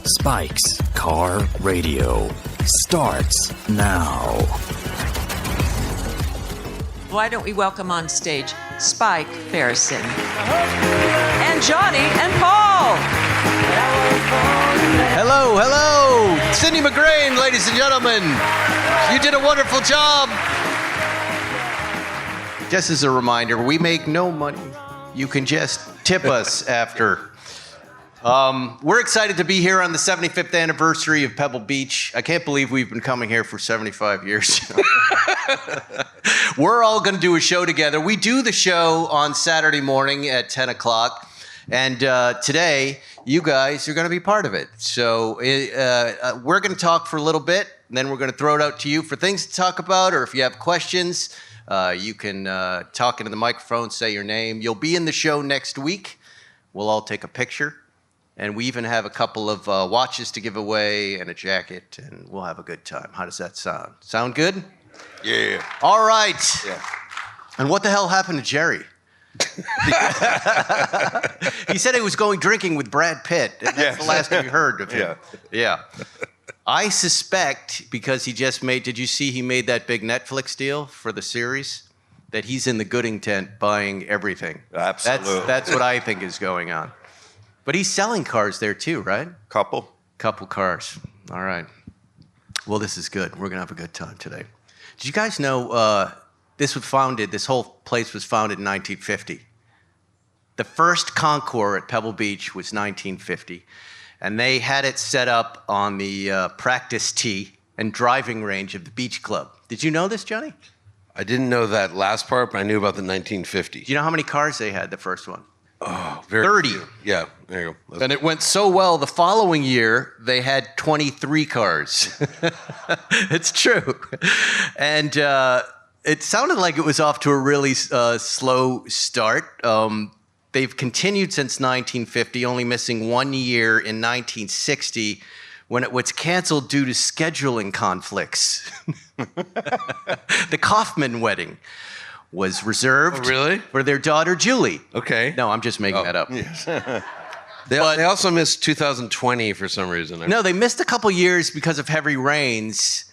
Spike's Car Radio starts now. Why don't we welcome on stage Spike Ferrison and Jonny and Paul. Hello, hello. Cindy McGrain, ladies and gentlemen. You did a wonderful job. Just as a reminder, we make no money. You can just tip us after. We're excited to be here on the 75th anniversary of Pebble Beach. I can't believe we've been coming here for 75 years. We're all going to do a show together. We do the show on Saturday morning at 10 o'clock. And today, you guys are going to be part of it. So we're going to talk for a little bit, and then we're going to throw it out to you for things to talk about, or if you have questions, you can talk into the microphone, say your name. You'll be in the show next week. We'll all take a picture. And we even have a couple of watches to give away and a jacket, and we'll have a good time. How does that sound? Sound good? Yeah. All right. Yeah. And what the hell happened to Jerry? He said he was going drinking with Brad Pitt, and that's the last we heard of him. Yeah. I suspect, because he just made, did you see he made that big Netflix deal for the series? That he's in the Gooding tent buying everything. Absolutely. That's what I think is going on. But he's selling cars there too, right? Couple cars. All right. Well, this is good. We're going to have a good time today. Did you guys know this whole place was founded in 1950? The first Concours at Pebble Beach was 1950. And they had it set up on the practice tee and driving range of the beach club. Did you know this, Jonny? I didn't know that last part, but I knew about the 1950. Do you know how many cars they had, the first one? Oh, very 30. few. Yeah, there you go. And it went so well, the following year, they had 23 cars. It's true. And it sounded like it was off to a really slow start. They've continued since 1950, only missing 1 year in 1960, when it was canceled due to scheduling conflicts. The Kaufman wedding was reserved for their daughter, Julie. Okay. No, I'm just making that up. Yes. They also missed 2020 for some reason. No, they missed a couple years because of heavy rains.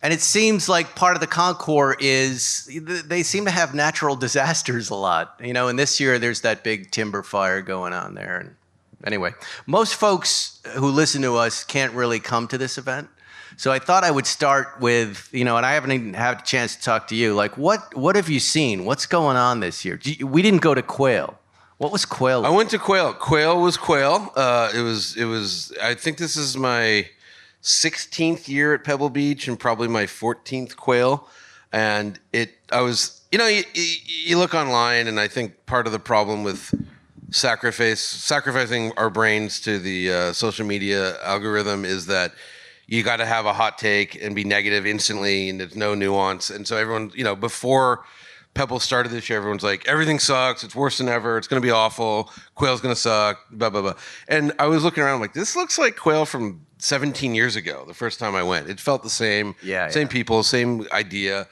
And it seems like part of the Concours is they seem to have natural disasters a lot. You know, and this year there's that big timber fire going on there. And anyway, most folks who listen to us can't really come to this event. So I thought I would start with, and I haven't even had a chance to talk to you. Like, what have you seen? What's going on this year? We didn't go to Quail. What was Quail? I went to Quail. Quail was Quail. It was. I think this is my 16th year at Pebble Beach and probably my 14th Quail. And you look online, and I think part of the problem with sacrificing our brains to the social media algorithm is that you got to have a hot take and be negative instantly, and there's no nuance. And so everyone, before Pebble started this year, everyone's like, everything sucks. It's worse than ever. It's going to be awful. Quail's going to suck, blah, blah, blah. And I was looking around like, this looks like Quail from 17 years ago, the first time I went. It felt the same. Same people, same idea.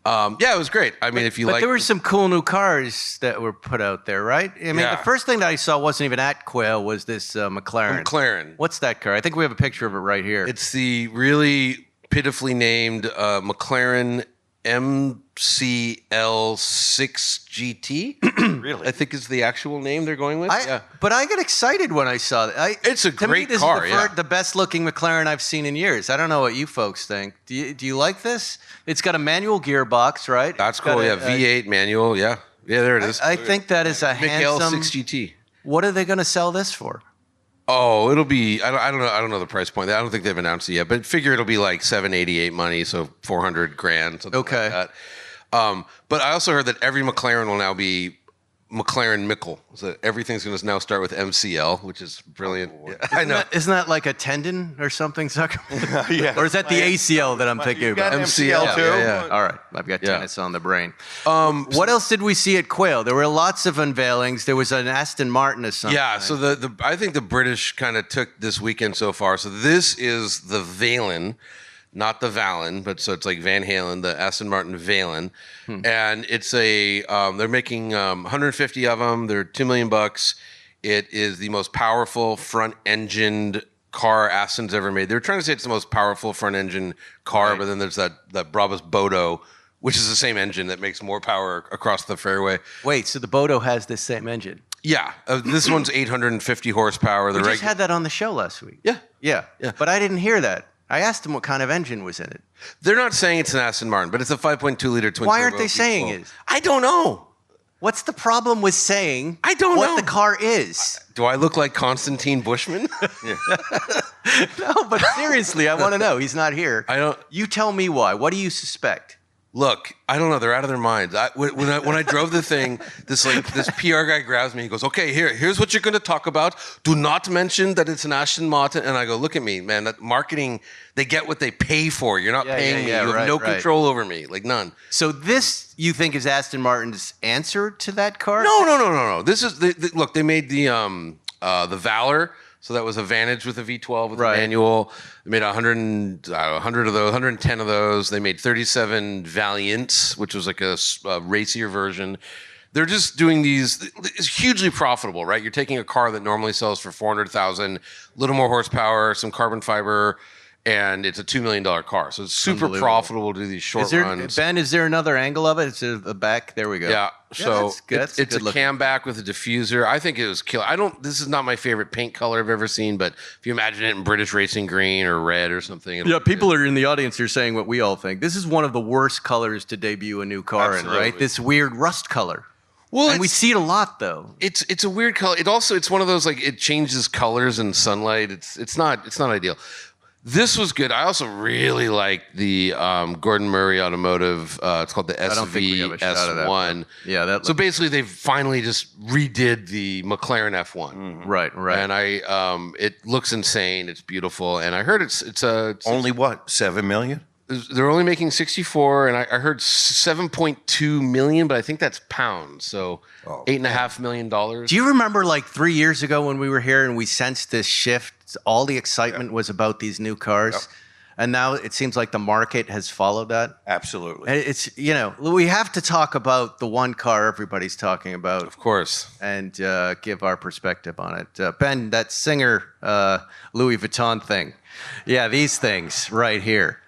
It was great. I mean, but there were some cool new cars that were put out there, right? I mean, the first thing that I saw wasn't even at Quail was this McLaren. What's that car? I think we have a picture of it right here. It's the really pitifully named McLaren MCL6 GT. Really? I think is the actual name they're going with. But I got excited when I saw that. It's a great car. This is the best looking McLaren I've seen in years. I don't know what you folks think. Do you like this? It's got a manual gearbox, right? That's cool. V8 manual. Yeah, there it is. I think that is a handsome MCL6 GT. What are they going to sell this for? Oh, it'll be. I don't know the price point. I don't think they've announced it yet. But figure it'll be like $788 money, so $400,000, something like that. But I also heard that every McLaren will now be McLaren Mickle. So everything's going to now start with MCL, which is brilliant. I know. Isn't that like a tendon or something, Zuckerman? Yeah. Or is that the ACL that I'm thinking about? MCL too? Yeah. All right. I've got tennis on the brain. What else did we see at Quail? There were lots of unveilings. There was an Aston Martin or something. Yeah, so I think the British kind of took this weekend so far. So this is the Valen, not the Valen, but so it's like Van Halen, the Aston Martin Valen. And it's they're making 150 of them. They're $2 million. It is the most powerful front-engined car Aston's ever made. They were trying to say it's the most powerful front engine car, but then there's that Brabus Bodo, which is the same engine that makes more power across the fairway. Wait, so the Bodo has this same engine? Yeah, this one's 850 horsepower. We just had that on the show last week. Yeah. Yeah. But I didn't hear that. I asked him what kind of engine was in it. They're not saying it's an Aston Martin, but it's a 5.2 liter twin. Why aren't they saying it? I don't know. What's the problem with saying I don't what know. the car is? Do I look like Constantine Bushman? No, but seriously, I want to know. He's not here. I don't. You tell me why. What do you suspect? Look, I don't know. They're out of their minds. When I drove the thing, this PR guy grabs me. He goes, "Okay, here's what you're going to talk about. Do not mention that it's an Aston Martin." And I go, "Look at me, man. That marketing, they get what they pay for. You're not paying me. You have no control over me, like none." So this, you think, is Aston Martin's answer to that car? No. This is look. They made the Valor. So that was a Vantage with a V12 with a manual. They made 100 of those, 110 of those. They made 37 Valiants, which was like a racier version. They're just doing these. It's hugely profitable, right? You're taking a car that normally sells for $400,000, a little more horsepower, some carbon fiber, and it's a $2 million car. So it's super profitable to do these short runs. Ben, is there another angle of it? It's the back. There we go. Yeah. So that's good. It's a cam back with a diffuser. I think it was killer. This is not my favorite paint color I've ever seen, but if you imagine it in British racing green or red or something. Yeah, people are in the audience are saying what we all think. This is one of the worst colors to debut a new car in, right? This weird rust color. Well, and we see it a lot, though. It's a weird color. It's one of those, like, it changes colors in sunlight. It's not ideal. This was good. I also really liked the Gordon Murray Automotive. It's called the SVS1. Yeah. So basically, they finally just redid the McLaren F1. Mm-hmm. Right. And it looks insane. It's beautiful. And I heard it's only what, 7 million? They're only making 64, and I heard 7.2 million, but I think that's pounds. So $8.5 million. Do you remember like 3 years ago when we were here and we sensed this shift? All the excitement was about these new cars. And now it seems like the market has followed that. Absolutely. And it's, we have to talk about the one car everybody's talking about. Of course. And give our perspective on it. Ben, that Singer Louis Vuitton thing. Yeah, these things right here.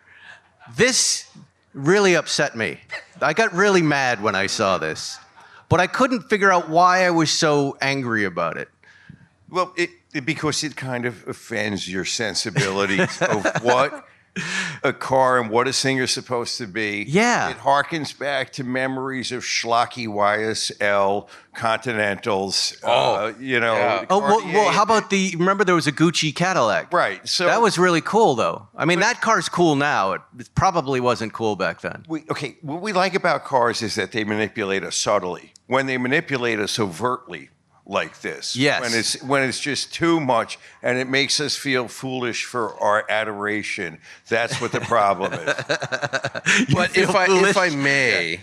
This really upset me. I got really mad when I saw this. But I couldn't figure out why I was so angry about it. Well, because it kind of offends your sensibilities of what a car and what a Singer's supposed to be. Yeah. It harkens back to memories of schlocky YSL Continentals. Well, how about remember there was a Gucci Cadillac? Right. So that was really cool, though. I mean, that car's cool now. It probably wasn't cool back then. What we like about cars is that they manipulate us subtly. When they manipulate us overtly, like this. Yes. When it's just too much and it makes us feel foolish for our adoration. That's what the problem is. But if I may,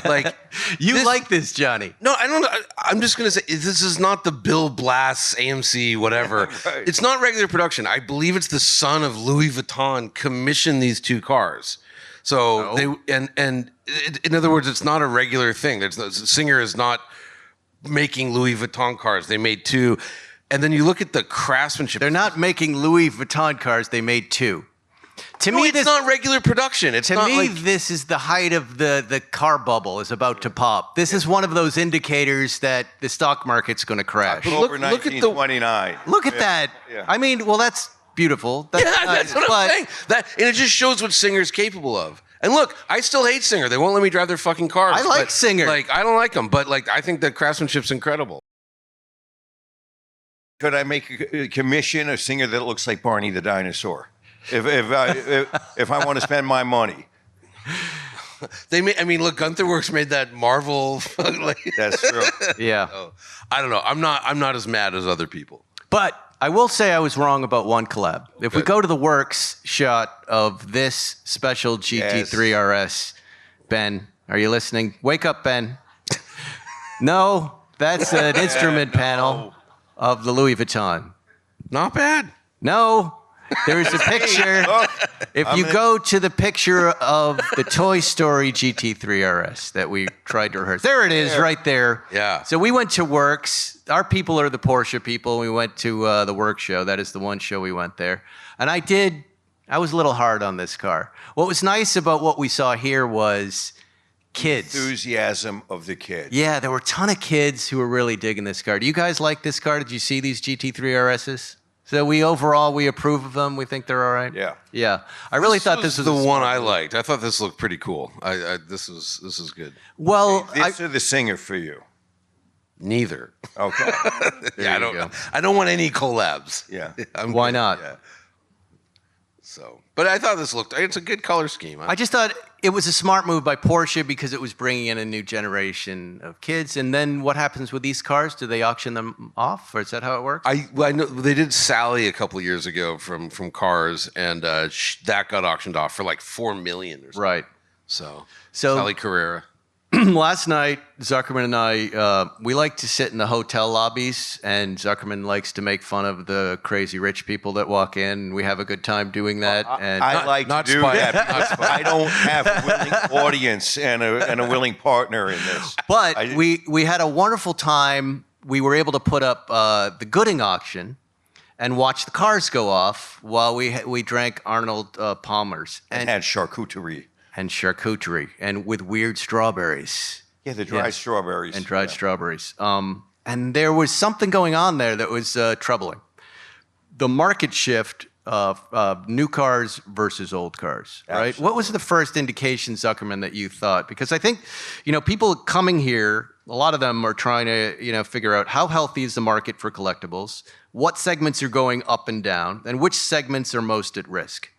like you like this, Johnny? No, I don't. I'm just gonna say this is not the Bill Blass AMC whatever. Right. It's not regular production. I believe it's the son of Louis Vuitton commissioned these two cars. So in other words, it's not a regular thing. Singer is not making Louis Vuitton cars. They made two. And then you look at the craftsmanship. They're not making Louis Vuitton cars. They made two. To me, it's not regular production. It's not like this is the height of the car bubble is about to pop. This is one of those indicators that the stock market's going to crash. Over 1929. Look at that. Yeah. I mean, well, that's beautiful. That's that's what I'm saying. And it just shows what Singer's capable of. And look, I still hate Singer. They won't let me drive their fucking cars. I like Singer. I don't like them, but I think the craftsmanship's incredible. Could I make a commission a Singer that looks like Barney the dinosaur? If I want to spend my money. Look, Gunther Werks made that Marvel. That's true. Yeah. I don't know. I'm not as mad as other people. But I will say I was wrong about one collab. If we go to the Werks shot of this special GT3 RS, Ben, are you listening? Wake up, Ben. No, that's an instrument panel of the Louis Vuitton. Not bad. No, There's a picture. If you go to the picture of the Toy Story GT3 RS that we tried to rehearse, there it is, right there. Yeah. So we went to Werks. Our people are the Porsche people. We went to the Werks show. That is the one show we went there. And I was a little hard on this car. What was nice about what we saw here was kids. Enthusiasm of the kids. Yeah, there were a ton of kids who were really digging this car. Do you guys like this car? Did you see these GT3 RSs? So we approve of them. We think they're all right. Yeah. Yeah. I really thought this was the a one smart I move. liked. I thought this looked pretty cool. This is good. Well, This is the singer for you. Neither. Okay. Yeah, you go. I don't want any collabs. Yeah. Why good. not? Yeah. So, but I thought it's a good color scheme. I just thought it was a smart move by Porsche because it was bringing in a new generation of kids. And then what happens with these cars? Do they auction them off, or is that how it works? I know they did Sally a couple of years ago from Cars, and that got auctioned off for like $4 million or something. Right. So So- Sally Carrera. Last night, Zuckerman and I, we like to sit in the hotel lobbies, and Zuckerman likes to make fun of the crazy rich people that walk in. And we have a good time doing that. And I like not to do Spike. that because I don't have a willing audience and a willing partner in this. But we had a wonderful time. We were able to put up the Gooding auction and watch the cars go off while we drank Arnold Palmer's and had charcuterie. and charcuterie and with weird strawberries. Yeah, the dried strawberries. And dried strawberries. And there was something going on there that was troubling. The market shift of new cars versus old cars, right? Absolutely. What was the first indication, Zuckerman, that you thought? Because I think, people coming here, a lot of them are trying to, figure out how healthy is the market for collectibles, what segments are going up and down, and which segments are most at risk.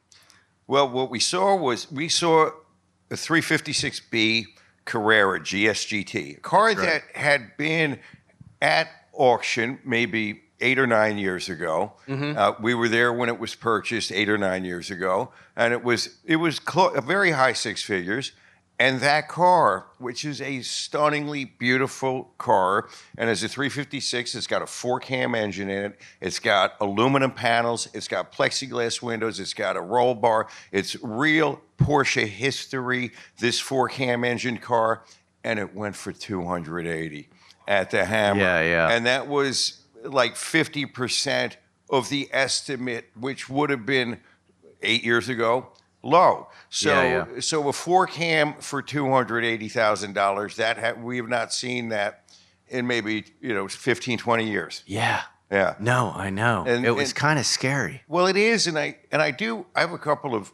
Well, what we saw a 356B Carrera GS GT, a car that had been at auction maybe 8 or 9 years ago. We were there when it was purchased 8 or 9 years ago, and it was a very high six figures. And that car, which is a stunningly beautiful car, and as a 356, it's got a 4-cam engine in it. It's got aluminum panels. It's got plexiglass windows. It's got a roll bar. It's real Porsche history, this 4-cam engine car, and it went for $280 at the hammer. Yeah. And that was like 50% of the estimate, which would have been 8 years ago. Low. So a 4-cam for $280,000, we have not seen that in maybe 15, 20 years. Yeah. Yeah. No, I know. And- it was and- kind of scary. Well, it is, and I have a couple of.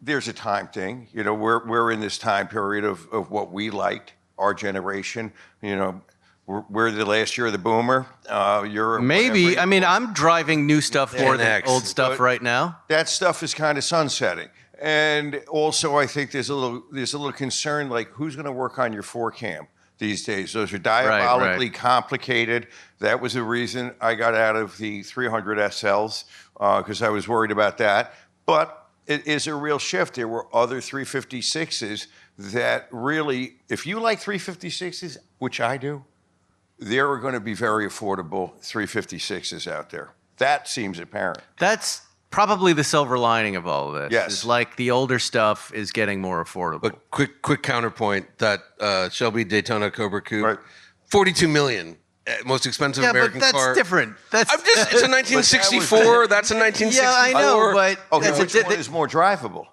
There's a time thing, We're in this time period of what we liked, our generation. We're the last year of the boomer. You're Maybe. whatever. I mean, I'm driving new stuff more than X. old stuff But- right now. That stuff is kind of sunsetting. And also, I think there's a little concern, like who's going to work on your 4-cam these days? Those are diabolically complicated. That was the reason I got out of the 300 SLs because I was worried about that. But it is a real shift. There were other 356s that really, if you like 356s, which I do, there are going to be very affordable 356s out there. That seems apparent. That's probably the silver lining of all of this. Yes. It's like the older stuff is getting more affordable. But quick counterpoint: that Shelby Daytona Cobra Coupe, Right. $42 million, most expensive yeah, American but that's car. different. That's It's a 1964. That's a 1964. yeah, I know, but Okay, that's which one is more drivable?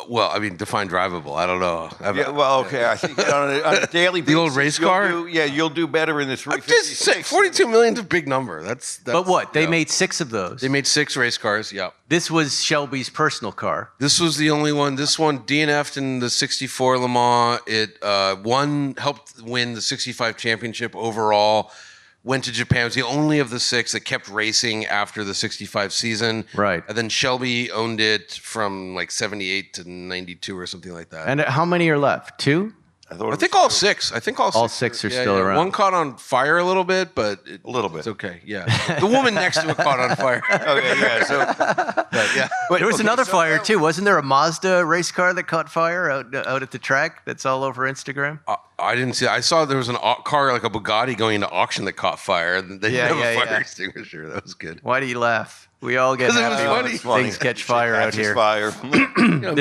Well, I mean, define drivable. I don't know. Yeah, well, okay. I think on a daily basis, The old race car? You'll do better in the I'm just saying, 356. $42 million is a big number. That's but what? They yeah. made 6 of those. They made 6 race cars. Yeah. This was Shelby's personal car. This was the only one. This one DNF'd in the 64 Le Mans. It helped win the 65 championship overall. Went to Japan. It was the only of the 6 that kept racing after the 65 season. Right. And then Shelby owned it from like 78 to 92 or something like that. And how many are left? 2? I think all 6. I think all 6 are still around. One caught on fire a little bit, but A little bit. it's okay. Yeah. The woman next to it caught on fire. Okay, yeah. So, Yeah. There was okay, another so fire now- too. Wasn't there a Mazda race car that caught fire out at the track? That's all over Instagram. I didn't see. I saw there was an car like a Bugatti going into auction that caught fire, and they didn't have a fire extinguisher. That was good. Why do you laugh? We all get happy when things catch fire out here. Fire. It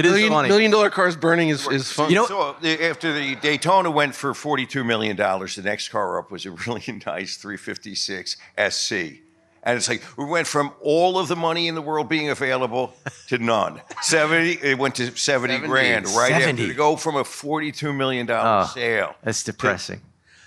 is funny. $1 million cars burning is fun. You know, So after the Daytona went for $42 million, the next car up was a really nice 356 SC. And it's like, we went from all of the money in the world being available to none. It went to 70 grand right 70. after to go from a $42 million sale. That's depressing.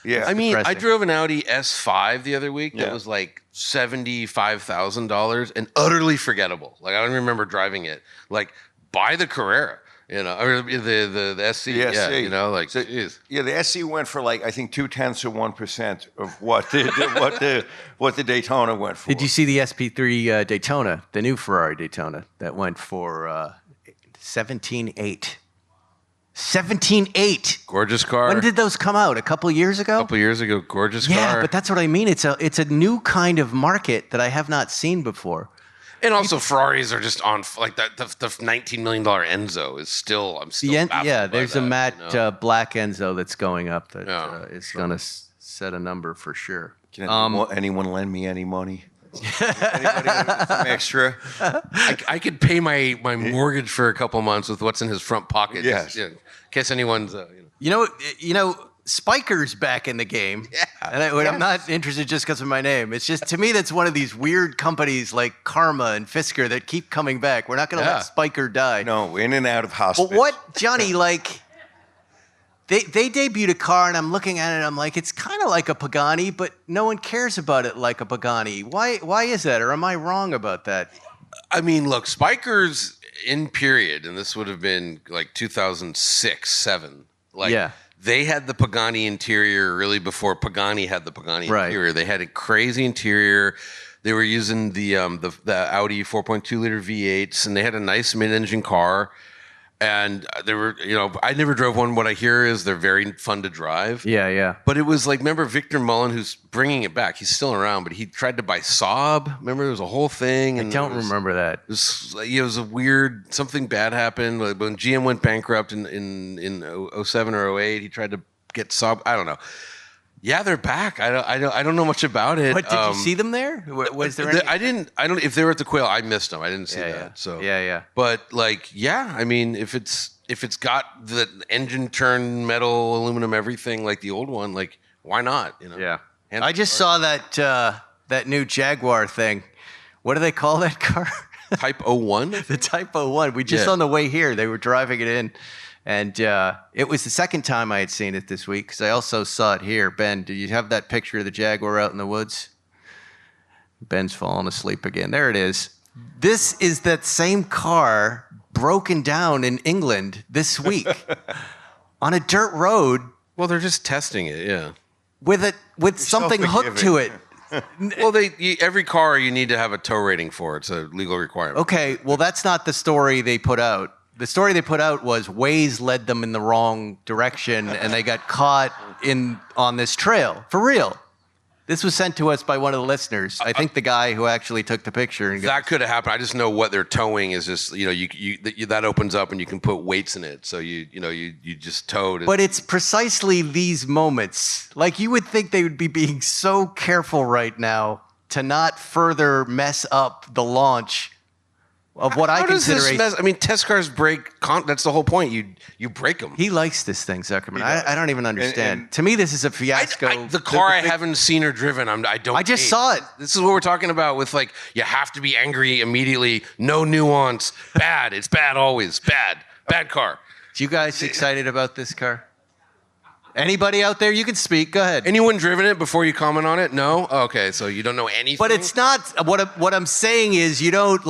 Yeah. I mean, I depressing. drove an Audi S5 the other week that Yeah. was like $75,000 and utterly forgettable. Like I don't remember driving it. Like buy the Carrera, or the SC. The SC. Yeah, like So, geez. yeah, the SC went for like I think 0.2% of what the Daytona went for. Did you see the SP3 Daytona, the new Ferrari Daytona that went for 17.8? 17.8. Gorgeous car. When did those come out? A couple of years ago? A couple years ago, gorgeous Yeah, car. but that's what I mean. It's a new kind of market that I have not seen before. And also Ferraris are just on like that. The $19 million Enzo is still. I'm still. baffled by There's a that, matte black Enzo that's going up that Yeah. is going to set a number for sure. Can anyone lend me any money? Anybody want some extra? I could pay my mortgage for a couple months with what's in his front pocket. Yes. Just, in case anyone's. You know, Spiker's back in the game. Yeah. And I'm not interested just because of my name. It's just, to me, that's one of these weird companies like Karma and Fisker that keep coming back. We're not going to let Spiker die. No, in and out of hospital. But what, Johnny, like, they debuted a car, and I'm looking at it, I'm like, it's kind of like a Pagani, but no one cares about it like a Pagani. Why is that? Or am I wrong about that? I mean, look, Spikers in period, and this would have been like 2006, 7. Like, Yeah. they had the Pagani interior really before Pagani had the Pagani Right. interior. They had a crazy interior. They were using the Audi 4.2 liter V8s, and they had a nice mid-engine car. And they were, I never drove one. What I hear is they're very fun to drive. Yeah. But it was like, remember Victor Mullen, who's bringing it back. He's still around, but he tried to buy Saab. Remember, there was a whole thing. And I don't remember that. it was a weird, something bad happened. Like when GM went bankrupt in 07 or 08, he tried to get Saab. I don't know. Yeah, they're back. I don't know much about it. But did you see them there? Was there any? I don't. If they were at the Quail, I missed them. I didn't see that. Yeah. So Yeah. But like, yeah, I mean, if it's got the engine turn metal, aluminum, everything like the old one, like why not? Yeah. I just saw that new Jaguar thing. What do they call that car? Type 01. The Type 01. We just Yeah. on the way here, they were driving it in. And it was the second time I had seen it this week because I also saw it here. Ben, do you have that picture of the Jaguar out in the woods? Ben's falling asleep again. There it is. This is that same car broken down in England this week on a dirt road Well, they're just testing it. Yeah. with something hooked to it. Well, every car you need to have a tow rating for. It's a legal requirement. Okay, well, that's not the story they put out. The story they put out was Waze led them in the wrong direction, and they got caught on this trail. For real. This was sent to us by one of the listeners. I think the guy who actually took the picture. And That could have happened. I just know what they're towing is just that opens up and you can put weights in it. So you just towed. But it's precisely these moments. Like you would think they would be being so careful right now to not further mess up the launch of what I How does consider this mess? I mean, test cars break. That's the whole point. You break them. He likes this thing, Zuckerman. I don't even understand. and- To me, this is a fiasco. The car I haven't seen or driven. I don't. I just hate. saw it. This is what we're talking about with like you have to be angry immediately. No nuance. Bad. It's bad always. Bad car. You guys excited about this car? Anybody out there? You can speak. Go ahead. Anyone driven it before you comment on it? No. Okay, so you don't know anything. But it's not what I'm saying is you're not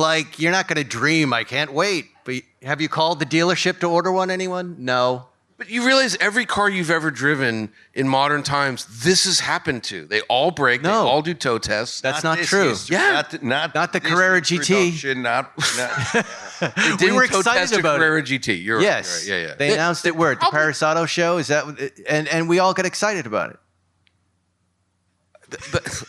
going to dream. I can't wait. But have you called the dealership to order one? Anyone? No. But you realize every car you've ever driven in modern times, this has happened to. They all break. No. They all do tow tests. That's not this true. history, Yeah. not the this Carrera GT. introduction, not They we didn't were tow excited test a about it. Carrera GT. You're Yes. right. Yeah. They announced it where at the Paris Auto Show. Is that? And we all got excited about it.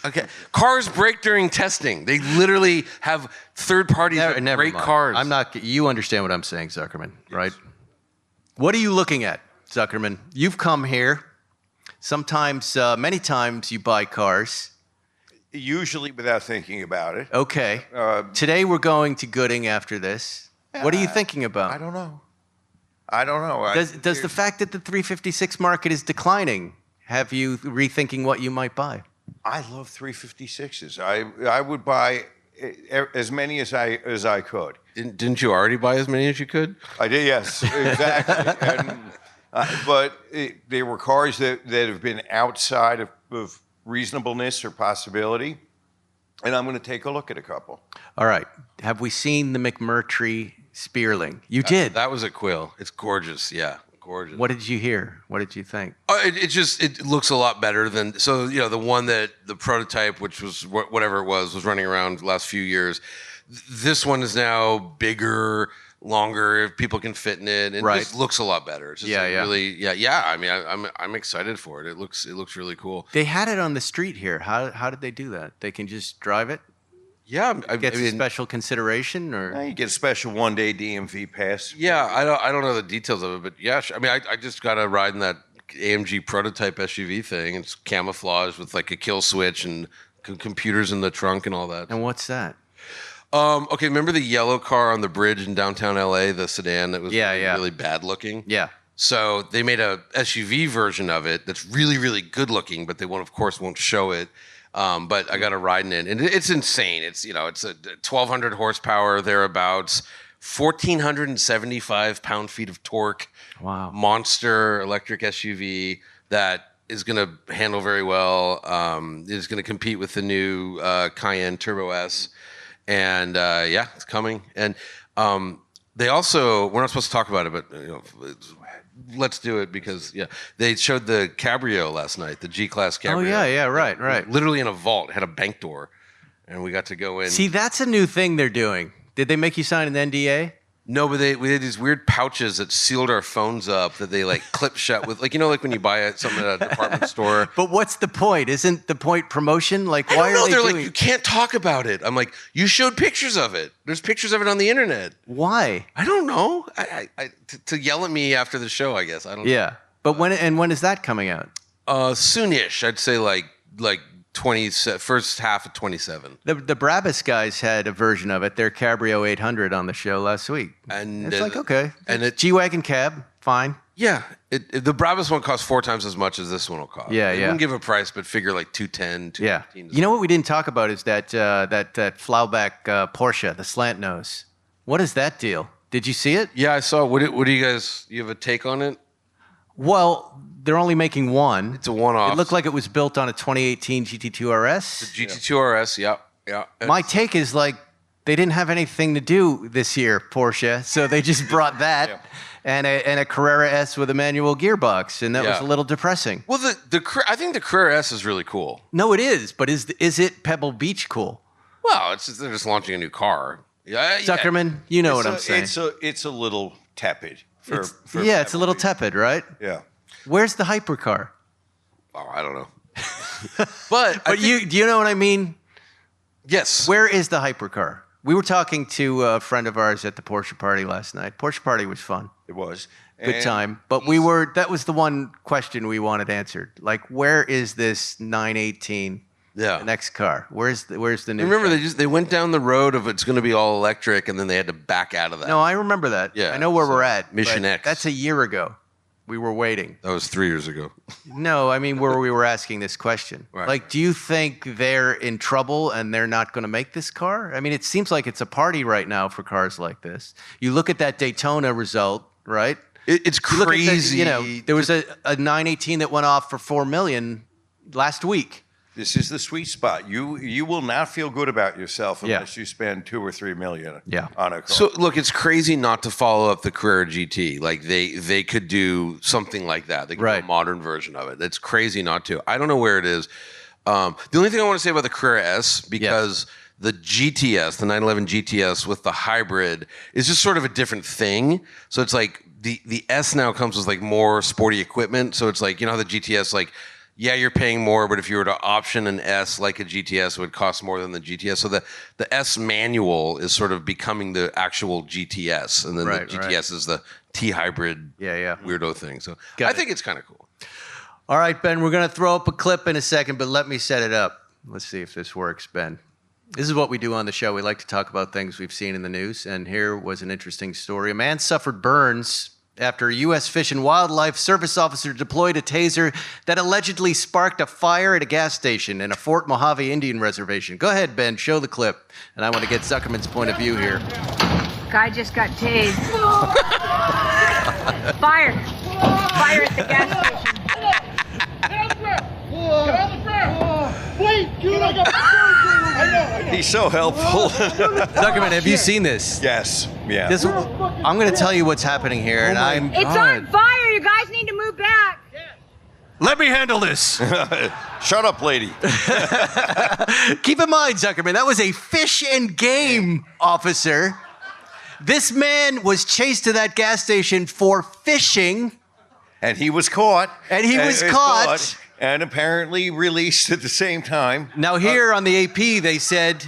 Okay. Cars break during testing. They literally have third parties that Never break mind. cars. I'm not. You understand what I'm saying, Zuckerman, right? What are you looking at, Zuckerman? You've come here. Sometimes, many times, you buy cars. Usually without thinking about it. Okay. Today we're going to Gooding after this. What are you thinking about? I don't know. Does the fact that the 356 market is declining have you rethinking what you might buy? I love 356s. I would buy as many as I could. Didn't you already buy as many as you could? I did, yes, exactly. But they were cars that have been outside of reasonableness or possibility, and I'm going to take a look at a couple. All right. Have we seen the McMurtry Spearling? You did. That was at Quail. It's gorgeous. Yeah, gorgeous. What did you hear? What did you think? It looks a lot better than the one that the prototype, which was whatever it was running around the last few years. This one is now bigger, longer. People can fit in it. It just looks a lot better. It's just really. I mean, I'm excited for it. It looks really cool. They had it on the street here. How did they do that? They can just drive it. Yeah, Get special consideration, or You get a special one-day DMV pass. yeah. I don't know the details of it, but yeah. I mean, I just got a ride in that AMG prototype SUV thing. It's camouflaged with like a kill switch and computers in the trunk and all that. And what's that? Okay, remember the yellow car on the bridge in downtown LA, the sedan that was really bad looking? Yeah. So they made a SUV version of it that's really, really good looking, but they of course won't show it. But I got a ride in it, and it's insane. It's a 1,200 horsepower thereabouts, 1,475 pound-feet of torque. Wow. Monster electric SUV that is going to handle very well. Is going to compete with the new Cayenne Turbo S. And it's coming. And they also, we're not supposed to talk about it, but let's do it because they showed the Cabrio last night, the G-Class Cabrio. Oh yeah, right. Literally in a vault, it had a bank door, and we got to go in. See, that's a new thing they're doing. Did they make you sign an NDA? No, but we had these weird pouches that sealed our phones up that they like clip shut with, like when you buy something at a department store. But what's the point? Isn't the point promotion? Like, why are they They're doing? like, you can't talk about it. I'm like, you showed pictures of it. There's pictures of it on the internet. Why? I don't know. To yell at me after the show, I guess. I don't know. Yeah, but when is that coming out? Soonish. I'd say like first half of 27. The Brabus guys had a version of it, their Cabrio 800, on the show last week. And it's like, okay. And it G-Wagon cab, fine. Yeah. The Brabus one costs 4 times as much as this one will cost. Yeah, I yeah. wouldn't give a price, but figure like 210, 215. Yeah. You know what we didn't talk about is that Flauback Porsche, the slant nose. What is that deal? Did you see it? Yeah, I saw. What do you guys? You have a take on it? Well, they're only making one. It's a one-off. It looked like it was built on a 2018 GT3 RS. The GT3 RS. Yeah. My take is like they didn't have anything to do this year, Porsche, so they just brought that and a Carrera S with a manual gearbox, and that was a little depressing. Well, I think the Carrera S is really cool. No, it is, but is it Pebble Beach cool? Well, they're just launching a new car. Yeah, Zuckerman, you know what I'm saying. It's a little tepid. It's a little tepid, right? Yeah. Where's the hypercar? Oh, I don't know. But do you know what I mean? Yes. Where is the hypercar? We were talking to a friend of ours at the Porsche party last night. Porsche party was fun. It was. Good time. But that was the one question we wanted answered. Like, where is this 918? Yeah. The next car. Where's the new? Remember, car? they went down the road of it's going to be all electric, and then they had to back out of that. No, I remember that. Yeah. I know where we're at. Mission but X. That's a year ago. We were waiting. That was 3 years ago. No, I mean where we were asking this question. Right. Like, do you think they're in trouble and they're not going to make this car? I mean, it seems like it's a party right now for cars like this. You look at that Daytona result, right? It's crazy. There was a 918 that went off for $4 million last week. This is the sweet spot. You will not feel good about yourself unless you spend $2 or $3 million on a car. So look, it's crazy not to follow up the Carrera GT. Like they could do something like that. They could do a modern version of it. It's crazy not to. I don't know where it is. The only thing I want to say about the Carrera S, because the GTS, the 911 GTS with the hybrid, is just sort of a different thing. So it's like the S now comes with like more sporty equipment. So it's like, you know how the GTS, like, yeah, you're paying more, but if you were to option an S like a GTS, it would cost more than the GTS. So the S manual is sort of becoming the actual GTS, and then the GTS is the T hybrid weirdo thing. So I think it's kind of cool. All right, Ben, we're going to throw up a clip in a second, but let me set it up. Let's see if this works, Ben. This is what we do on the show. We like to talk about things we've seen in the news, and here was an interesting story. A man suffered burns after a U.S. Fish and Wildlife Service officer deployed a taser that allegedly sparked a fire at a gas station in a Fort Mojave Indian reservation. Go ahead, Ben, show the clip, and I want to get Zuckerman's point of view here. Guy just got tased. Fire. Fire at the gas station. He's so helpful. Zuckerman, have you seen this? Yes. Yeah. I'm going to tell you what's happening here, and I'm... It's on fire. You guys need to move back. Let me handle this. Shut up, lady. Keep in mind, Zuckerman, that was a fish and game officer. This man was chased to that gas station for fishing. And he was caught. And apparently released at the same time. Now here on the AP, they said,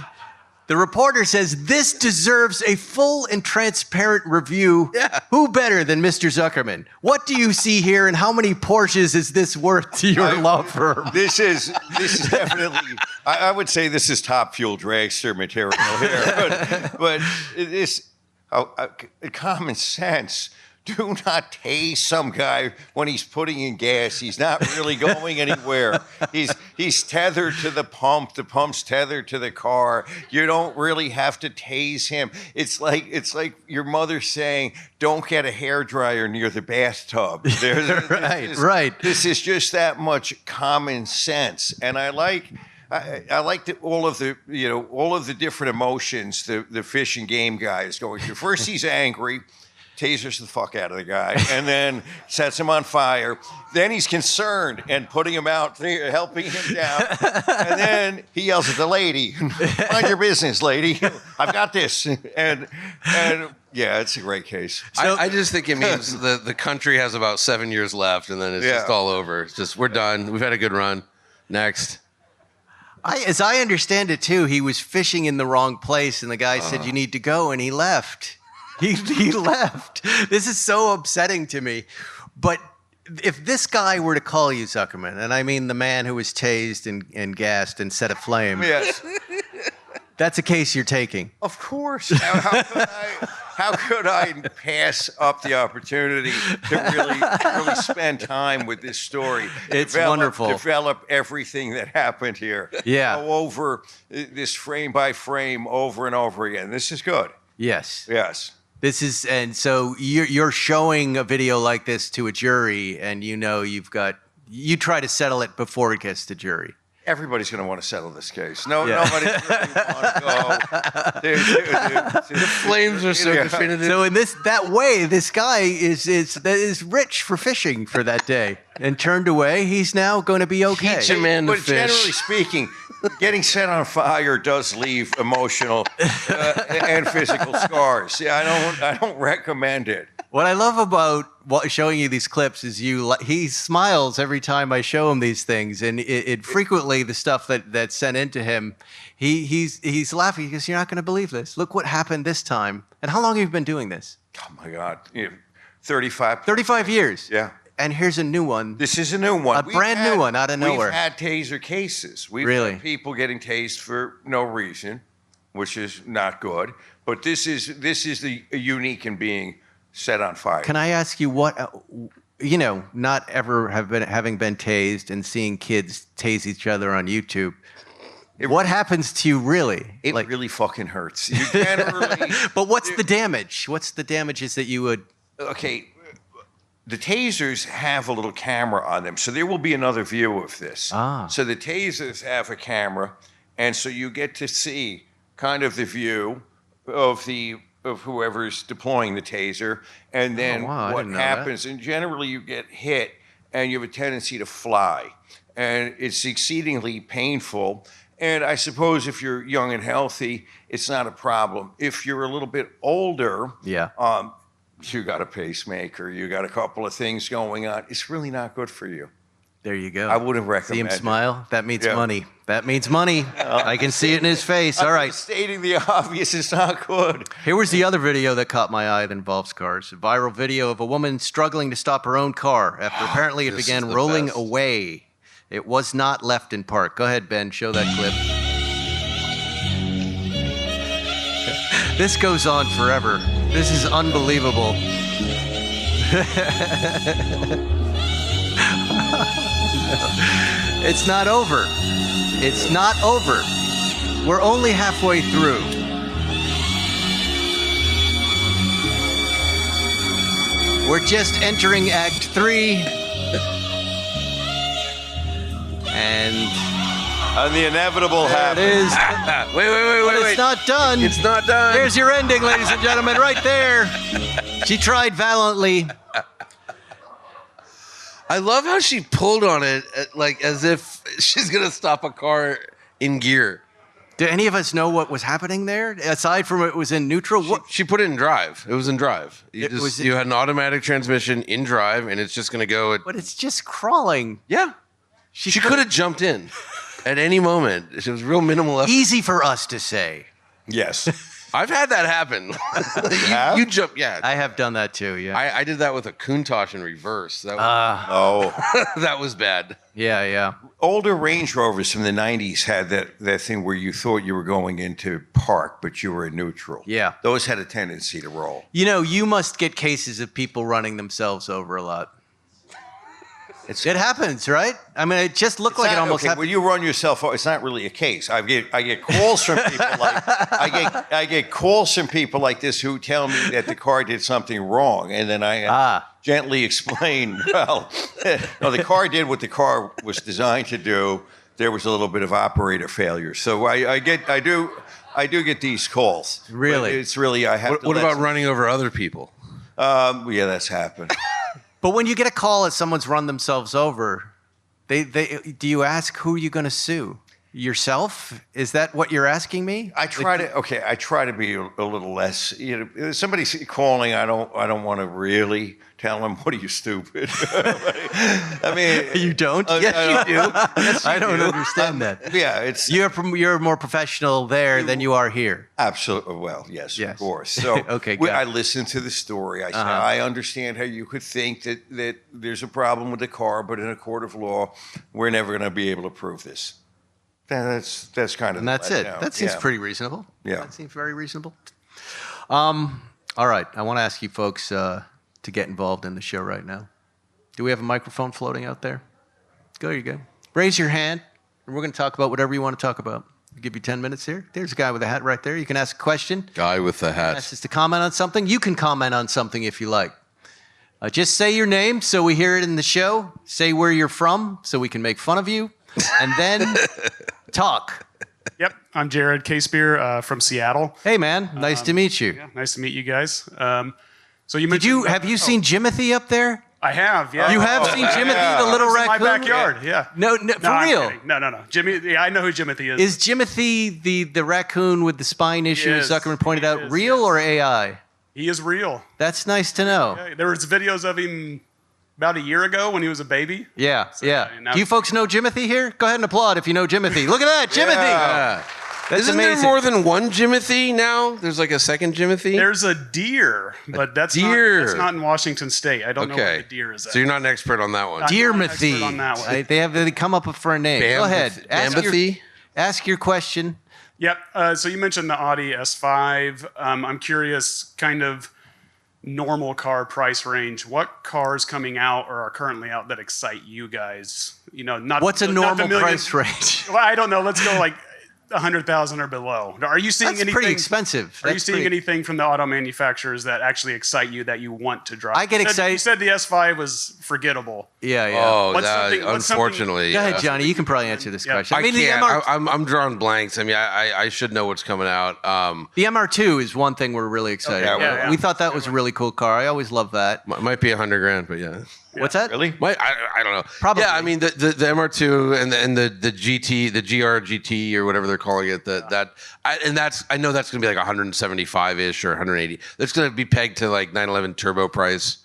the reporter says, this deserves a full and transparent review. Yeah. Who better than Mr. Zuckerman? What do you see here, and how many Porsches is this worth to your law firm? This is definitely, I would say this is top fuel dragster material here. But this, common sense. Do not tase some guy when he's putting in gas. He's not really going anywhere. He's tethered to the pump. The pump's tethered to the car. You don't really have to tase him. It's like your mother saying, "Don't get a hairdryer near the bathtub." Right. This is just that much common sense, and I like all of the different emotions the fish and game guy is going through. First, he's angry. Tasers the fuck out of the guy, and then sets him on fire. Then he's concerned and putting him out, helping him down. And then he yells at the lady, "Mind your business, lady. I've got this." And yeah, it's a great case. I just think it means the country has about 7 years left, and then it's just all over. It's just, we're done. We've had a good run. Next. As I understand it, too, he was fishing in the wrong place, and the guy said, "You need to go," and he left. He left. This is so upsetting to me. But if this guy were to call you, Zuckerman, and I mean the man who was tased and gassed and set aflame, Yes. That's a case you're taking. Of course. How could I pass up the opportunity to really spend time with this story? It's wonderful. Develop everything that happened here. Yeah. Go over this frame by frame over and over again. This is good. Yes. Yes. This is, and so you're showing a video like this to a jury, and you try to settle it before it gets to jury. Everybody's going to want to settle this case. Nobody's really want to go. The flames are so definitive. So in that way, this guy is rich for fishing for that day, and turned away. He's now going to be okay. Teach a man to But fish. generally speaking, getting set on fire does leave emotional and physical scars. Yeah, I don't recommend it. What I love about showing you these clips is he smiles every time I show him these things, and it frequently the stuff that's sent into him, he's laughing because you're not going to believe this. Look what happened this time. And how long have you been doing this? Oh my God, 35. 35 years. Yeah. And here's a new one. This is a new one. A brand new one out of nowhere. We've had taser cases. We've Really? had people getting tased for no reason, which is not good. But this is the unique in being set on fire. Can I ask you what, not ever having been tased and seeing kids tase each other on YouTube, what happens to you really? It really fucking hurts. You generally. But what's the damage? What's the damages that you would? Okay. The tasers have a little camera on them, so there will be another view of this. Ah. So the tasers have a camera, and so you get to see kind of the view of whoever's deploying the taser, and then what happens. And generally, you get hit, and you have a tendency to fly, and it's exceedingly painful. And I suppose if you're young and healthy, it's not a problem. If you're a little bit older, you got a pacemaker, you got a couple of things going on, it's really not good for you. There you go. I wouldn't recommend See him it. smile? That means Yeah. money. That means money. I can see it in his face. All I'm right. just stating the obvious. It's not good. Here was the other video that caught my eye that involves cars. A viral video of a woman struggling to stop her own car after apparently it This began is the rolling best. away. It was not left in park. Go ahead, Ben. Show that clip. This goes on forever. This is unbelievable. It's not over. It's not over. We're only halfway through. We're just entering Act 3. And The inevitable there it happens. is. Wait. But it's not done. It's not done. There's your ending, ladies and gentlemen, right there. She tried valiantly. I love how she pulled on it like as if she's gonna stop a car in gear. Do any of us know what was happening there? Aside from it was in neutral? What? She put it in drive. It was in drive. was- You had an automatic transmission in drive, and it's just gonna go. But it's just crawling. Yeah. She could have jumped in at any moment. It was real minimal effort. Easy for us to say. Yes. I've had that happen. have? you jump, yeah. I have done that too, yeah. I did that with a Countach in reverse. That was, Oh. that was bad. Yeah. Older Range Rovers from the 90s had that thing where you thought you were going into park, but you were in neutral. Yeah. Those had a tendency to roll. You know, you must get cases of people running themselves over a lot. It happens, right? I mean, it just looked like it almost happened. When you run yourself, it's not really a case. I get calls from people like I get calls from people like this who tell me that the car did something wrong, and then I gently explain. Well, no, the car did what the car was designed to do. There was a little bit of operator failure, so I do get these calls. Really? But it's really I have. What about running over other people? Yeah, that's happened. But when you get a call that someone's run themselves over, do you ask who you're going to sue? Yourself? Is that what you're asking me? I try to be a little less. You know, somebody's calling. I don't want to really tell them, "What are you, stupid?" I mean, You don't? Yes, you do. I don't understand that. yeah, it's You're more professional there than you are here. absolutely well, yes, Yes. of course. So Okay, got it. I listen to the story. I say I understand how you could think that there's a problem with the car, but in a court of law, we're never going to be able to prove this. That's kind of And that's it. letdown. That seems Yeah. pretty reasonable. Yeah. That seems very reasonable. All right. I want to ask you folks to get involved in the show right now. Do we have a microphone floating out there? There you go. Raise your hand, and we're going to talk about whatever you want to talk about. I'll give you 10 minutes here. There's a guy with a hat right there. You can ask a question. Guy with the hat. Ask us to comment on something. You can comment on something if you like. Just say your name so we hear it in the show. Say where you're from so we can make fun of you. And then talk. Yep, I'm Jared Casebeer from Seattle. Hey, man. Nice to meet you. Yeah, nice to meet you guys. So you mentioned, Have you seen Jimothy up there? I have. Yeah. You have seen Jimothy, the little It's in raccoon? my backyard. Yeah. No, for I'm real. kidding. No. Jimmy. Yeah, I know who Jimothy is. Is Jimothy the raccoon with the spine issue is. Zuckerman pointed He out is, real yes. or AI? He is real. That's nice to know. Yeah, there was videos of him about a year ago when he was a baby. Yeah. now- Do you folks know Jimothy here? Go ahead and applaud if you know Jimothy. Look at that, Jimothy. Yeah. That's Isn't amazing. there more than one Jimothy now? There's like a second Jimothy? There's a deer, but that's deer. not in Washington State. I don't know Okay. what the deer is at. So you're not an expert on that one. Deer- I'm not an Deermothy. expert on that one. They come up for a name. Go ahead. Bambathy? Ask your question. Yep. So you mentioned the Audi S5. I'm curious, kind of normal car price range. What cars coming out or are currently out that excite you guys? You know, not What's a not the normal million- price range? Well, I don't know. Let's go like 100,000 or below. Are you seeing That's anything? pretty expensive. Are you That's seeing pretty- anything from the auto manufacturers that actually excite you that you want to drive? I get You excited- said the S5 was forgettable. Yeah. Oh, What's that, something- what's something- unfortunately. Go ahead, yeah. Johnny. You can probably answer this Yeah. question. I the can't. MR, I'm drawing blanks. I mean, I should know what's coming out. the MR2 is one thing we're really excited Okay. about. Yeah. We thought that was a really cool car. I always love that. Might be $100,000, but yeah. What's that? Really? I don't know. Probably. Yeah, I mean the MR2 and the GT, the GR GT or whatever they're calling it. I know that's going to be like 175 ish or 180. That's going to be pegged to like 911 turbo price.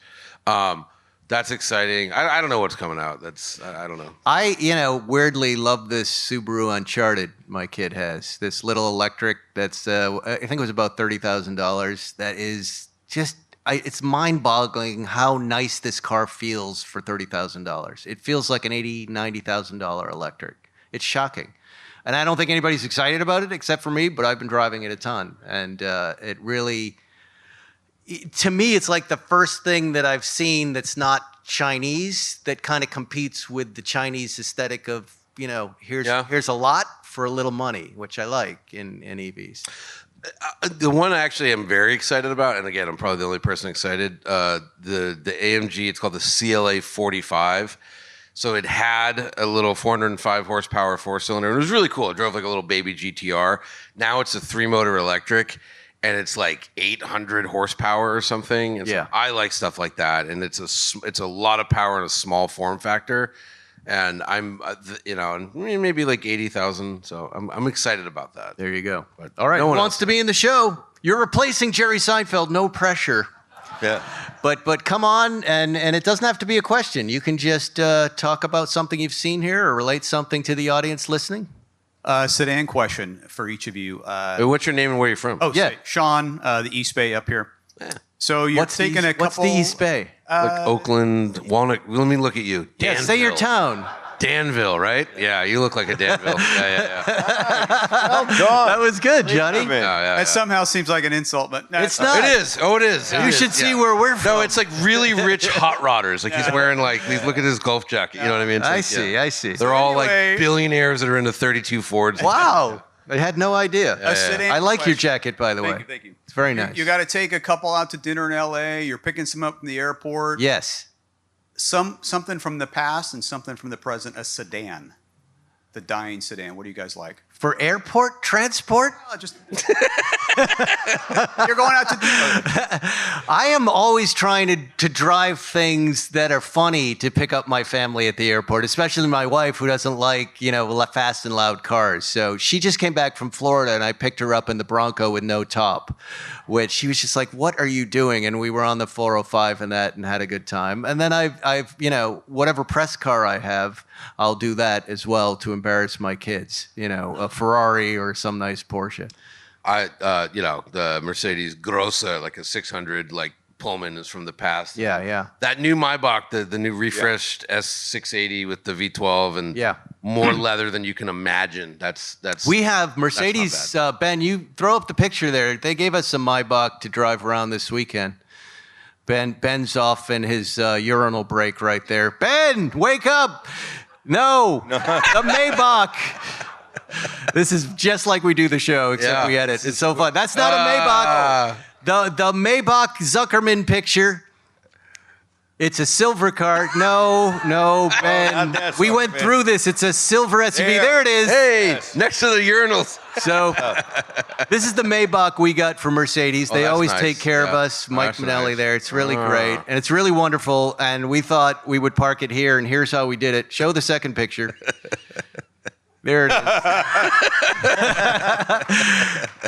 That's exciting. I don't know what's coming out. I don't know. I weirdly love this Subaru Uncharted my kid has. This little electric that's, I think it was about $30,000. That is just, it's mind-boggling how nice this car feels for $30,000. It feels like an $80,000, $90,000 electric. It's shocking. And I don't think anybody's excited about it except for me, but I've been driving it a ton. And it really, to me, it's like the first thing that I've seen that's not Chinese that kind of competes with the Chinese aesthetic of, here's a lot for a little money, which I like in EVs. The one actually I'm very excited about, and again, I'm probably the only person excited, the AMG, it's called the CLA 45. So it had a little 405 horsepower four-cylinder. It was really cool. It drove like a little baby GTR. Now it's a three-motor electric, and it's like 800 horsepower or something. And so I like stuff like that, and it's a lot of power in a small form factor. And I'm, maybe like 80,000. So I'm excited about that. There you go. But, all right, no one who wants to be in the show? You're replacing Jerry Seinfeld. No pressure. Yeah. But come on, and it doesn't have to be a question. You can just talk about something you've seen here or relate something to the audience listening. Sedan question for each of you. What's your name and where you're from? Oh, yeah, Sean, the East Bay up here. Yeah. So you're taking a couple. What's the East Bay? Like Oakland, Walnut. Let me look at you. Yeah, say your town. Danville, right? Yeah, you look like a Danville. Yeah. Well done. That was good, Johnny. That somehow seems like an insult, but no, it's not. It is. Oh, it is. You should see where we're from. No, it's like really rich hot rodders. Like he's wearing look at his golf jacket. You know what I mean? I see. They're all like billionaires that are into 32 Fords. Wow. I had no idea. I like your jacket, by the way. Thank you. It's very nice. You got to take a couple out to dinner in LA. You're picking some up from the airport. Yes. Something from the past and something from the present. A sedan, the dying sedan. What do you guys like? For airport transport? Just you're going out to dinner. I am always trying to drive things that are funny to pick up my family at the airport, especially my wife who doesn't like, fast and loud cars. So she just came back from Florida and I picked her up in the Bronco with no top, which she was just like, what are you doing? And we were on the 405 and had a good time. And then I've whatever press car I have, I'll do that as well to embarrass my kids, a Ferrari or some nice Porsche. The Mercedes Grossa, like a 600, like Pullman is from the past. Yeah. That new Maybach, the new refreshed S680 with the V12 and more leather than you can imagine. That's we have Mercedes. Ben, you throw up the picture there. They gave us some Maybach to drive around this weekend. Ben's off in his urinal break right there. Ben, wake up! No. The Maybach. This is just like we do the show, except we edit. It's so fun. That's not a Maybach. The Maybach Zuckerman picture. It's a silver car. No, Ben. We went through this. It's a silver SUV. There it is. Hey, next to the urinals. So this is the Maybach we got from Mercedes. They always take care of us. Mike Manelli there. It's really great. And it's really wonderful. And we thought we would park it here. And here's how we did it. Show the second picture. There it is.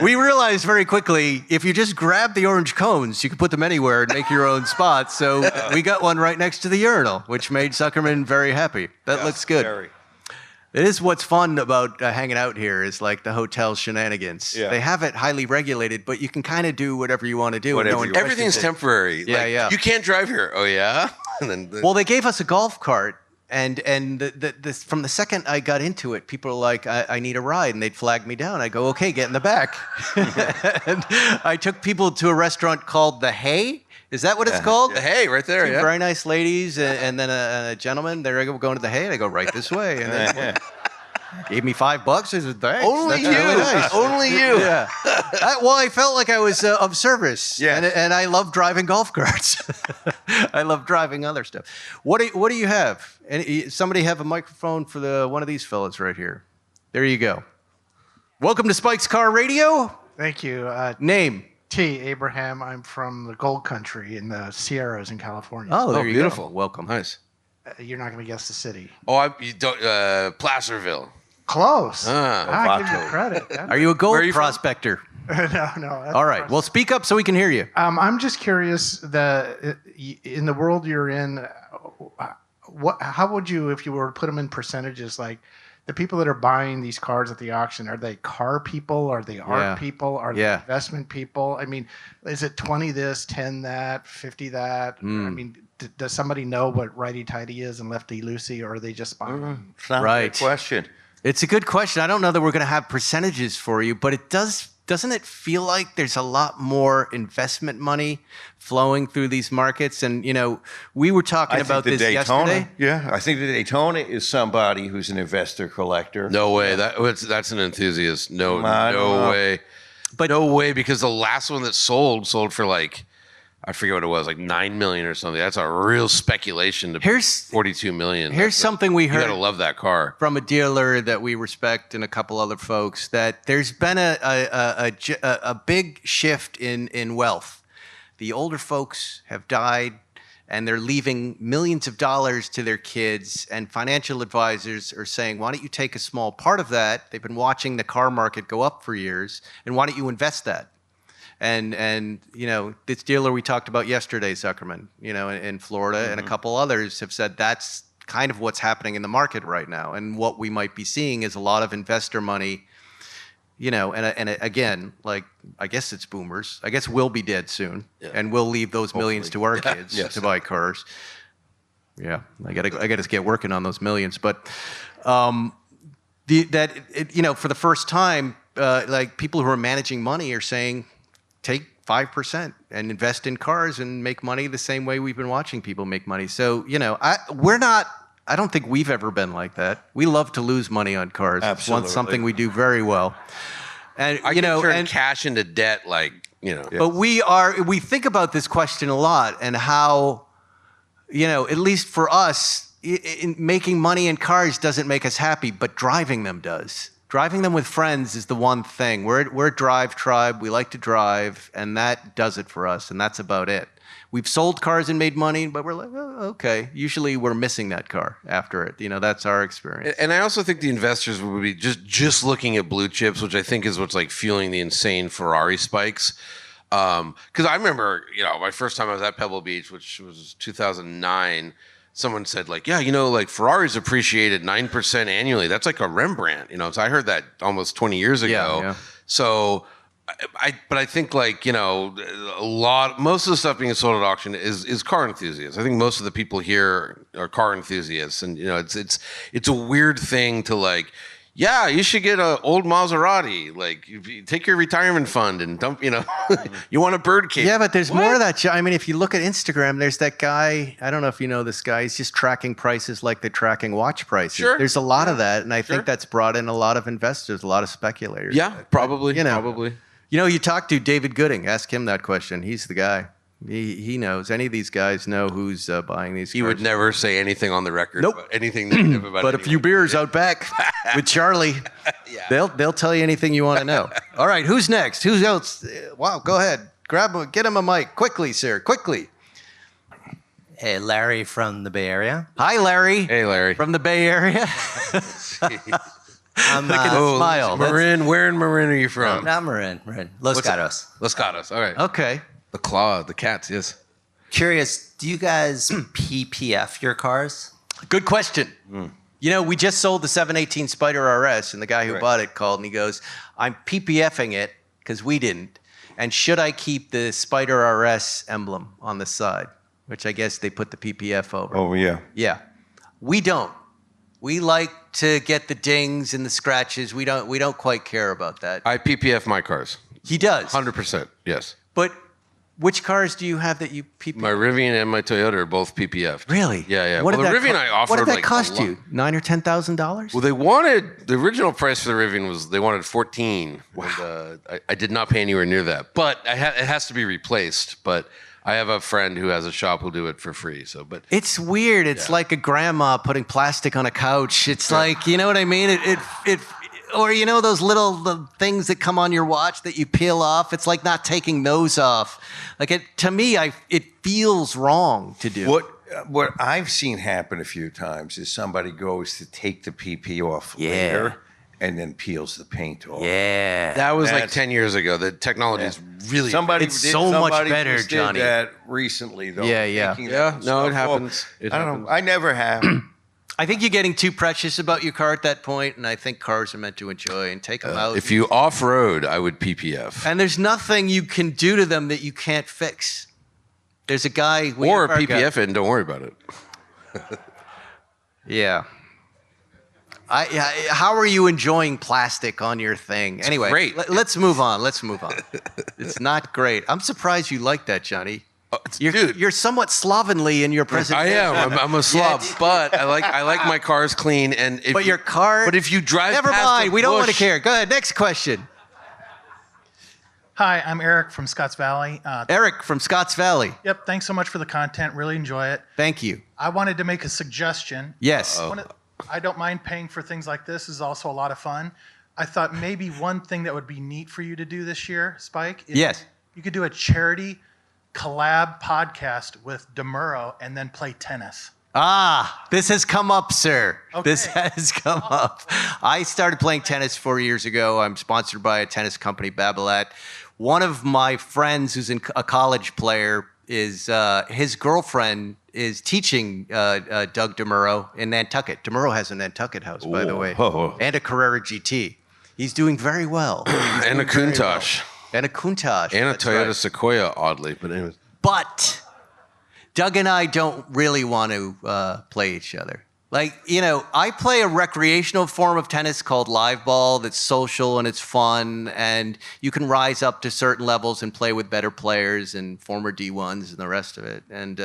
We realized very quickly, if you just grab the orange cones, you can put them anywhere and make your own spots. So we got one right next to the urinal, which made Zuckerman very happy. That looks good. Very. It is what's fun about hanging out here is like the hotel shenanigans. Yeah. They have it highly regulated, but you can kind of do whatever you want to do. Everything's temporary. Yeah. You can't drive here. Oh, yeah? And then well, they gave us a golf cart. And from the second I got into it, people were like, I need a ride. And they'd flag me down. I go, okay, get in the back. And I took people to a restaurant called The Hay. Is that what it's called? The Hay, right there. Two very nice ladies and then a gentleman. There I go, going to The Hay. And I go, right this way. And then gave me $5. I said, thanks. Only you. Really nice. Only you. Yeah. I felt like I was of service. Yeah. And I love driving golf carts. I love driving other stuff. What do you have? Somebody have a microphone for one of these fellas right here. There you go. Welcome to Spike's Car Radio. Thank you. Name? T. Abraham. I'm from the Gold Country in the Sierras in California. Oh, there you beautiful. go. Welcome. Nice. You're not going to guess the city. Oh, you don't, Placerville. Close. Ah, give you credit. Are you a gold prospector? No. All right. Well, speak up so we can hear you. I'm just curious in the world you're in, how would you, if you were to put them in percentages, like the people that are buying these cars at the auction, are they car people? Are they art people? Are they investment people? I mean, is it 20 this, 10 that, 50 that? I mean, does somebody know what righty-tighty is and lefty-loosey, or are they just buying? Right. Good question. It's a good question. I don't know that we're going to have percentages for you, but doesn't it feel like there's a lot more investment money flowing through these markets? And, we were talking about this yesterday. Yeah, I think the Daytona is somebody who's an investor collector. No way. That's an enthusiast. No way. But no way, because the last one that sold for like, I forget what it was, like $9 million or something. That's a real speculation to $42 million. Here's something we heard. You gotta love that car. From a dealer that we respect and a couple other folks, that there's been a big shift in wealth. The older folks have died, and they're leaving millions of dollars to their kids, and financial advisors are saying, why don't you take a small part of that? They've been watching the car market go up for years, and why don't you invest that? And this dealer we talked about yesterday, Zuckerman, in Florida, and a couple others have said that's kind of what's happening in the market right now. And what we might be seeing is a lot of investor money, and again, like, I guess it's boomers. I guess we'll be dead soon, and we'll leave those millions to our kids to buy cars. Yeah, I gotta get working on those millions. But for the first time, like, people who are managing money are saying, take 5% and invest in cars and make money the same way we've been watching people make money. So, I don't think we've ever been like that. We love to lose money on cars. Absolutely. It's something we do very well. And, I can turn cash into debt, But we think about this question a lot, and how, at least for us, making money in cars doesn't make us happy, but driving them does. Driving them with friends is the one thing. We're a drive tribe. We like to drive, and that does it for us, and that's about it. We've sold cars and made money, but we're like, oh, okay. Usually we're missing that car after it. That's our experience. And I also think the investors would be just looking at blue chips, which I think is what's like fueling the insane Ferrari spikes. Because I remember, my first time I was at Pebble Beach, which was 2009, someone said, like, Ferraris appreciated 9% annually. That's like a Rembrandt, So I heard that almost 20 years ago. Yeah. So, but I think, like, most of the stuff being sold at auction is car enthusiasts. I think most of the people here are car enthusiasts, and it's a weird thing to, like, yeah, you should get an old Maserati. Like, you take your retirement fund and dump, you want a bird cage. Yeah, but there's more of that. I mean, if you look at Instagram, there's that guy, I don't know if you know this guy, he's just tracking prices like they're tracking watch prices. Sure. There's a lot of that, and I think that's brought in a lot of investors, a lot of speculators. Yeah, probably. Probably. You talk to David Gooding, ask him that question. He's the guy. He knows. Any of these guys know who's buying these cars. He would never say anything on the record. Nope. About anything negative about But anyone. A few beers out back with Charlie, they'll tell you anything you want to know. All right, who's next? Who else? Wow, go ahead. Get him a mic. Quickly, sir. Quickly. Hey, Larry from the Bay Area. Hi, Larry. Hey, Larry. From the Bay Area. Look at the smile. Marin. Where in Marin are you from? Not Marin. Los Gatos. Los Gatos. All right. Okay. The claw, the cats, yes. Curious, do you guys PPF your cars? Good question. We just sold the 718 Spider RS, and the guy who bought it called, and he goes, I'm PPFing it because we didn't. And should I keep the Spider RS emblem on the side? Which I guess they put the PPF over. Oh, yeah. Yeah. We don't. We like to get the dings and the scratches. We don't quite care about that. I PPF my cars. He does. 100%, yes. But which cars do you have that you PPF? My Rivian and my Toyota are both PPF'd. Really? Yeah. What the Rivian I offered, what did that cost you? $9,000 or $10,000? Well, they wanted, the original price for the Rivian was, they wanted $14,000. Wow. And, I did not pay anywhere near that. But it has to be replaced. But I have a friend who has a shop who'll do it for free. But it's weird. It's like a grandma putting plastic on a couch. It's like, you know what I mean? It or those the things that come on your watch that you peel off. It's like not taking those off. Like to me, it feels wrong to do. What I've seen happen a few times is somebody goes to take the PP off later, and then peels the paint off. Yeah. That was like That's- 10 years ago. The technology is really It's so much better, just Johnny. Did that recently, though. Yeah. taking Yeah, that no, it stuff off. happens. It I don't happens. know. I never have. I think you're getting too precious about your car at that point, and I think cars are meant to enjoy and take them out. If you off-road, I would PPF. And there's nothing you can do to them that you can't fix. There's a guy... Or PPF it and don't worry about it. Yeah. How are you enjoying plastic on your thing? Anyway, great. Let's move on. It's not great. I'm surprised you like that, Johnny. You're somewhat slovenly in your I presentation. am. I'm a slob, but I like my cars clean. And But your car... But if you drive Never past mind. a We don't want to bush- care. Go ahead. Next question. Hi, I'm Eric from Scotts Valley. Eric from Scotts Valley. Yep, thanks so much for the content. Really enjoy it. Thank you. I wanted to make a suggestion. Yes. I don't mind paying for things like this. Is also a lot of fun. I thought maybe one thing that would be neat for you to do this year, Spike, is Yes. you could do a charity collab podcast with DeMuro and then play tennis. This has come up, sir. Okay. This has come up. I started playing tennis 4 years ago. I'm sponsored by a tennis company, Babolat. One of my friends who's a college player is his girlfriend is teaching Doug DeMuro in Nantucket. DeMuro has a Nantucket house, by the way, and a Carrera GT. He's doing very well. And a Countach. And a Countach. And a That's Toyota right. Sequoia, oddly. But anyways. But Doug and I don't really want to play each other. Like, I play a recreational form of tennis called live ball that's social and it's fun, and you can rise up to certain levels and play with better players and former D1s and the rest of it. And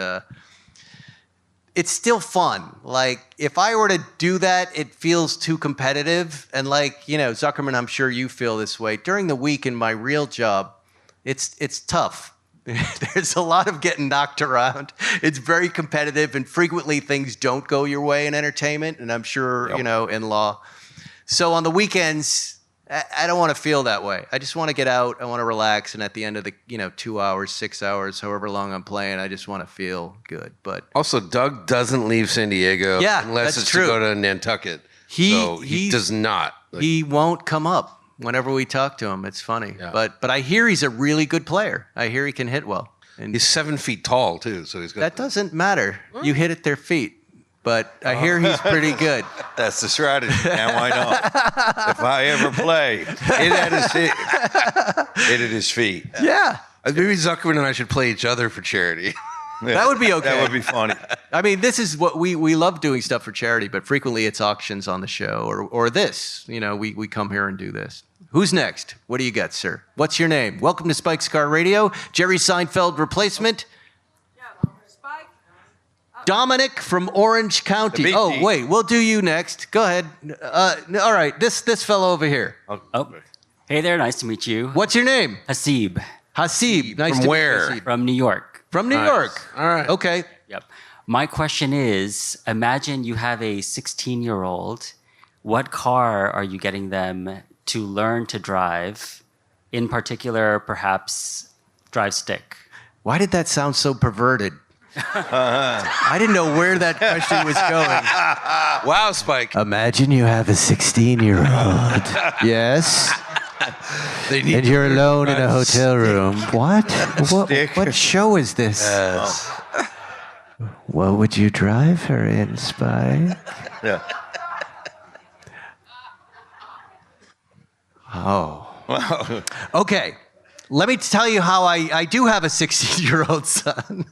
it's still fun. Like, if I were to do that, it feels too competitive. And Zuckerman, I'm sure you feel this way. During the week in my real job, it's tough. There's a lot of getting knocked around. It's very competitive, and frequently things don't go your way in entertainment, and I'm sure, in law. So on the weekends, I don't want to feel that way. I just want to get out. I want to relax, and at the end of the 2 hours, 6 hours, however long I'm playing, I just want to feel good. But also, Doug doesn't leave San Diego unless it's true. to go to Nantucket. He does not. He won't come up. Whenever we talk to him, it's funny. Yeah. But I hear he's a really good player. I hear he can hit well. And he's 7 feet tall too, so he's got. That doesn't matter. You hit at their feet. But I hear he's pretty good. That's the strategy. Now I know. If I ever play, hit at his feet. Yeah. Maybe Zuckerman and I should play each other for charity. That would be okay. That would be funny. I mean, this is what we love doing stuff for charity, but frequently it's auctions on the show or this. We come here and do this. Who's next? What do you got, sir? What's your name? Welcome to Spike's Car Radio. Jerry Seinfeld replacement. Dominic from Orange County. Oh, wait, we'll do you next. Go ahead. All right, this fellow over here. Oh, hey there, nice to meet you. What's your name? Hasib. Hasib, nice From to where? meet you. From New York. From New York. All right. Okay. Yep. My question is, imagine you have a 16-year-old. What car are you getting them to learn to drive? In particular, perhaps drive stick. Why did that sound so perverted? I didn't know where that question was going. Wow, Spike. Imagine you have a 16-year-old. Yes. And you're alone in a hotel room. What? What show is this? Yes. What would you drive her in, Spike? Yeah. Oh. Okay. Let me tell you how I do have a 16-year-old son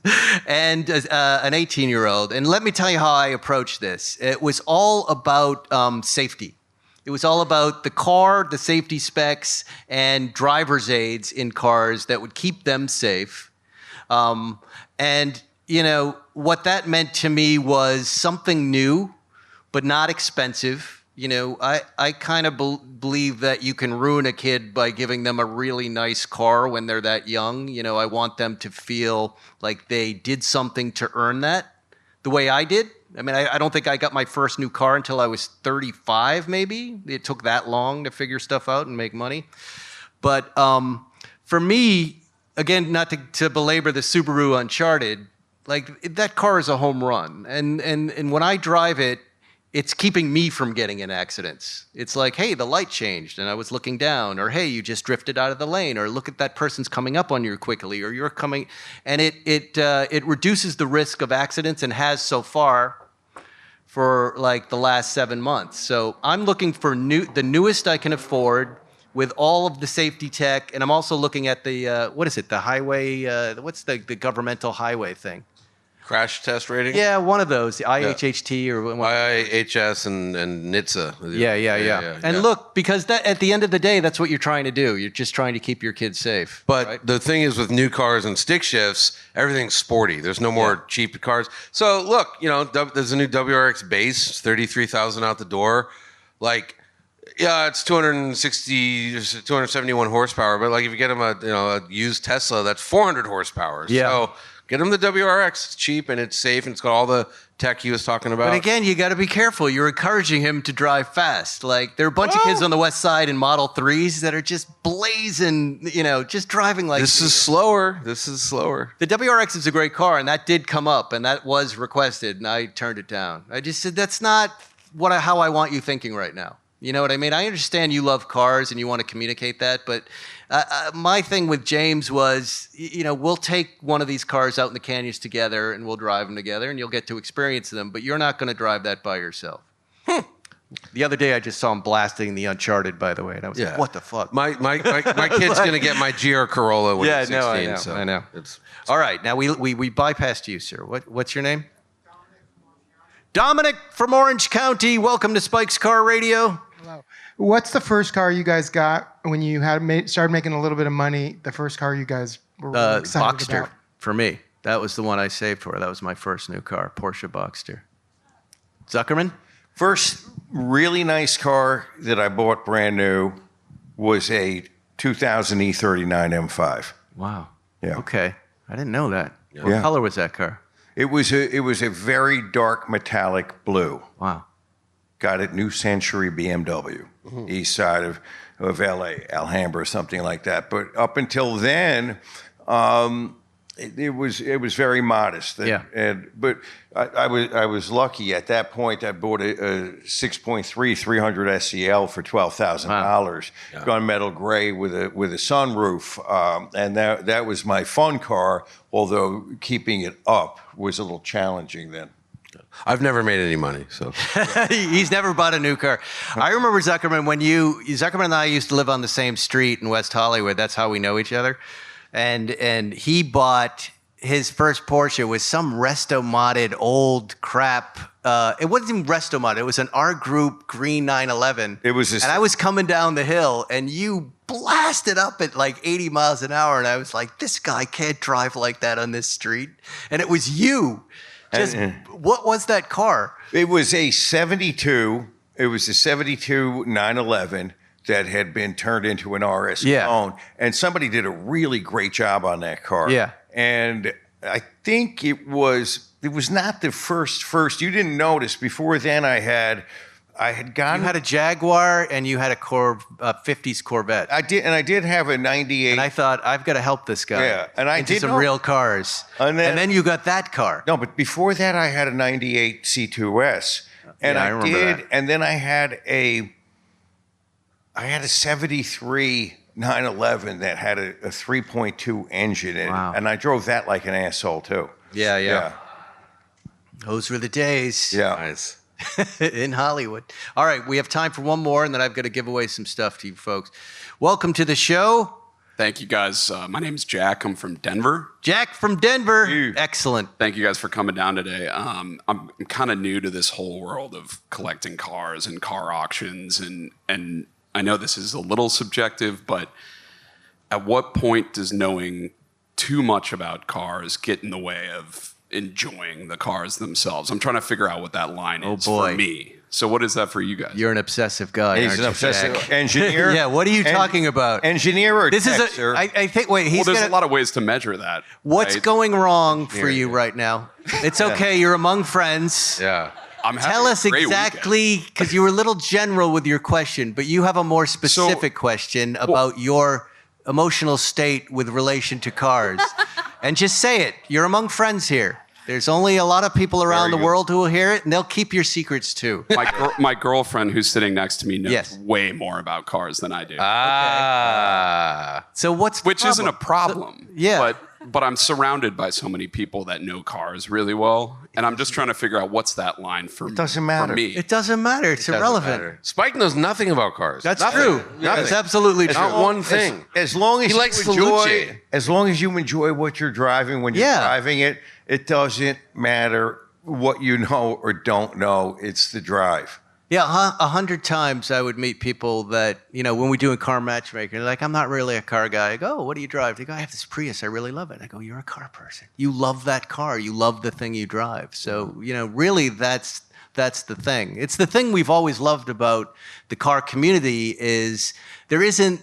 and an 18-year-old. And let me tell you how I approach this. It was all about safety. It was all about the car, the safety specs, and driver's aids in cars that would keep them safe. And, what that meant to me was something new, but not expensive. I kind of believe that you can ruin a kid by giving them a really nice car when they're that young. I want them to feel like they did something to earn that the way I did. I mean, I don't think I got my first new car until I was 35, maybe. It took that long to figure stuff out and make money. But for me, again, not to belabor the Subaru Uncharted, like that car is a home run. And when I drive it, it's keeping me from getting in accidents. It's like, hey, the light changed and I was looking down, or hey, you just drifted out of the lane, or look at that person's coming up on you quickly, or you're coming, and it reduces the risk of accidents and has so far for like the last 7 months. So I'm looking for the newest I can afford with all of the safety tech, and I'm also looking at the what is it? The highway? What's the governmental highway thing? Crash test rating? Yeah, one of those, the IHHT or IHS and NHTSA. Yeah. And look, because at the end of the day, that's what you're trying to do. You're just trying to keep your kids safe. But the thing is, with new cars and stick shifts, everything's sporty. There's no more cheap cars. So look, there's a new WRX base, it's $33,000 out the door. Like, yeah, it's 271 horsepower. But like, if you get them a used Tesla, that's 400 horsepower. Yeah. So get him the WRX. It's cheap and it's safe and it's got all the tech he was talking about. But again, you got to be careful. You're encouraging him to drive fast. Like, there are a bunch of kids on the west side in Model 3s that are just blazing, just driving like This is slower. The WRX is a great car, and that did come up, and that was requested, and I turned it down. I just said, that's not how I want you thinking right now. You know what I mean? I understand you love cars and you want to communicate that, but my thing with James was, we'll take one of these cars out in the canyons together and we'll drive them together and you'll get to experience them, but you're not going to drive that by yourself. The other day I just saw him blasting the Uncharted, by the way, and I was like, what the fuck? My kid's going to get my GR Corolla when he's 16. I know. All right, now we bypassed you, sir. What's your name? Dominic from Orange County. Welcome to Spike's Car Radio. Hello. What's the first car you guys got when you started making a little bit of money? The first car you guys were really excited Boxster, about? for me. That was the one I saved for. That was my first new car, Porsche Boxster. Zuckerman? First really nice car that I bought brand new was a 2000 E39 M5. Wow. Yeah. Okay. I didn't know that. What color was that car? It was a very dark metallic blue. Wow. Got it, New Century BMW, east side of LA, Alhambra, something like that. But up until then, it was very modest. But I was lucky at that point. I bought a 6.3 300 SEL for $12,000, gunmetal gray with a sunroof, and that was my fun car. Although keeping it up was a little challenging then. I've never made any money, so. He's never bought a new car. I remember Zuckerman Zuckerman and I used to live on the same street in West Hollywood. That's how we know each other. And he bought his first Porsche with some resto-modded old crap. It wasn't even resto-modded. It was an R Group green 911. It was. And I was coming down the hill, and you blasted up at like 80 miles an hour, and I was like, this guy can't drive like that on this street. And it was you. What was that car? It was a 72. It was a 72 911 that had been turned into an RS clone. And somebody did a really great job on that car. Yeah. And I think it was not the first. You didn't notice. Before then, I had gotten. You had a Jaguar and you had a 50s Corvette. I did have a 98. And I thought, I've got to help this guy. Yeah, and I into did some real cars. And then you got that car. No, but before that, I had a 98 C2S, and I did. That. And then I had a 73 911 that had a 3.2 engine in it, and I drove that like an asshole too. Yeah. Those were the days. Yeah. Nice. In Hollywood. All right, we have time for one more, and then I've got to give away some stuff to you folks. Welcome to the show. Thank you, guys. My name's Jack. I'm from Denver. Jack from Denver. Excellent. Thank you guys for coming down today. I'm kind of new to this whole world of collecting cars and car auctions, and I know this is a little subjective, but at what point does knowing too much about cars get in the way of enjoying the cars themselves? I'm trying to figure out what that line is for me. So what is that for you guys? You're an obsessive guy. He's an obsessive engineer. Yeah, what are you talking about? Engineer or this texter? I think, wait, there's a lot of ways to measure that. What's right? going wrong for you right now? It's okay, you're among friends. Yeah. Tell us exactly, because you were a little general with your question, but you have a more specific question about your emotional state with relation to cars. And just say it. You're among friends here. There's only a lot of people around Very the good. world who will hear it, and they'll keep your secrets too. My girlfriend who's sitting next to me knows Yes. way more about cars than I do. So what's the Which isn't a problem. yeah. But I'm surrounded by so many people that know cars really well, and I'm just trying to figure out what's that line for. It doesn't matter. For me. It doesn't matter. It's irrelevant. Spike knows nothing about cars. That's Nothing. true. Nothing. That's absolutely true. Not one thing. As long as He you likes the enjoy, Luce. as long as you enjoy what you're driving when you're driving it, it doesn't matter what you know or don't know. It's the drive. Yeah, 100 times I would meet people that, when we do a car matchmaking, they're like, I'm not really a car guy. I go, oh, what do you drive? They go, I have this Prius. I really love it. I go, you're a car person. You love that car. You love the thing you drive. So, really that's the thing. It's the thing we've always loved about the car community is there isn't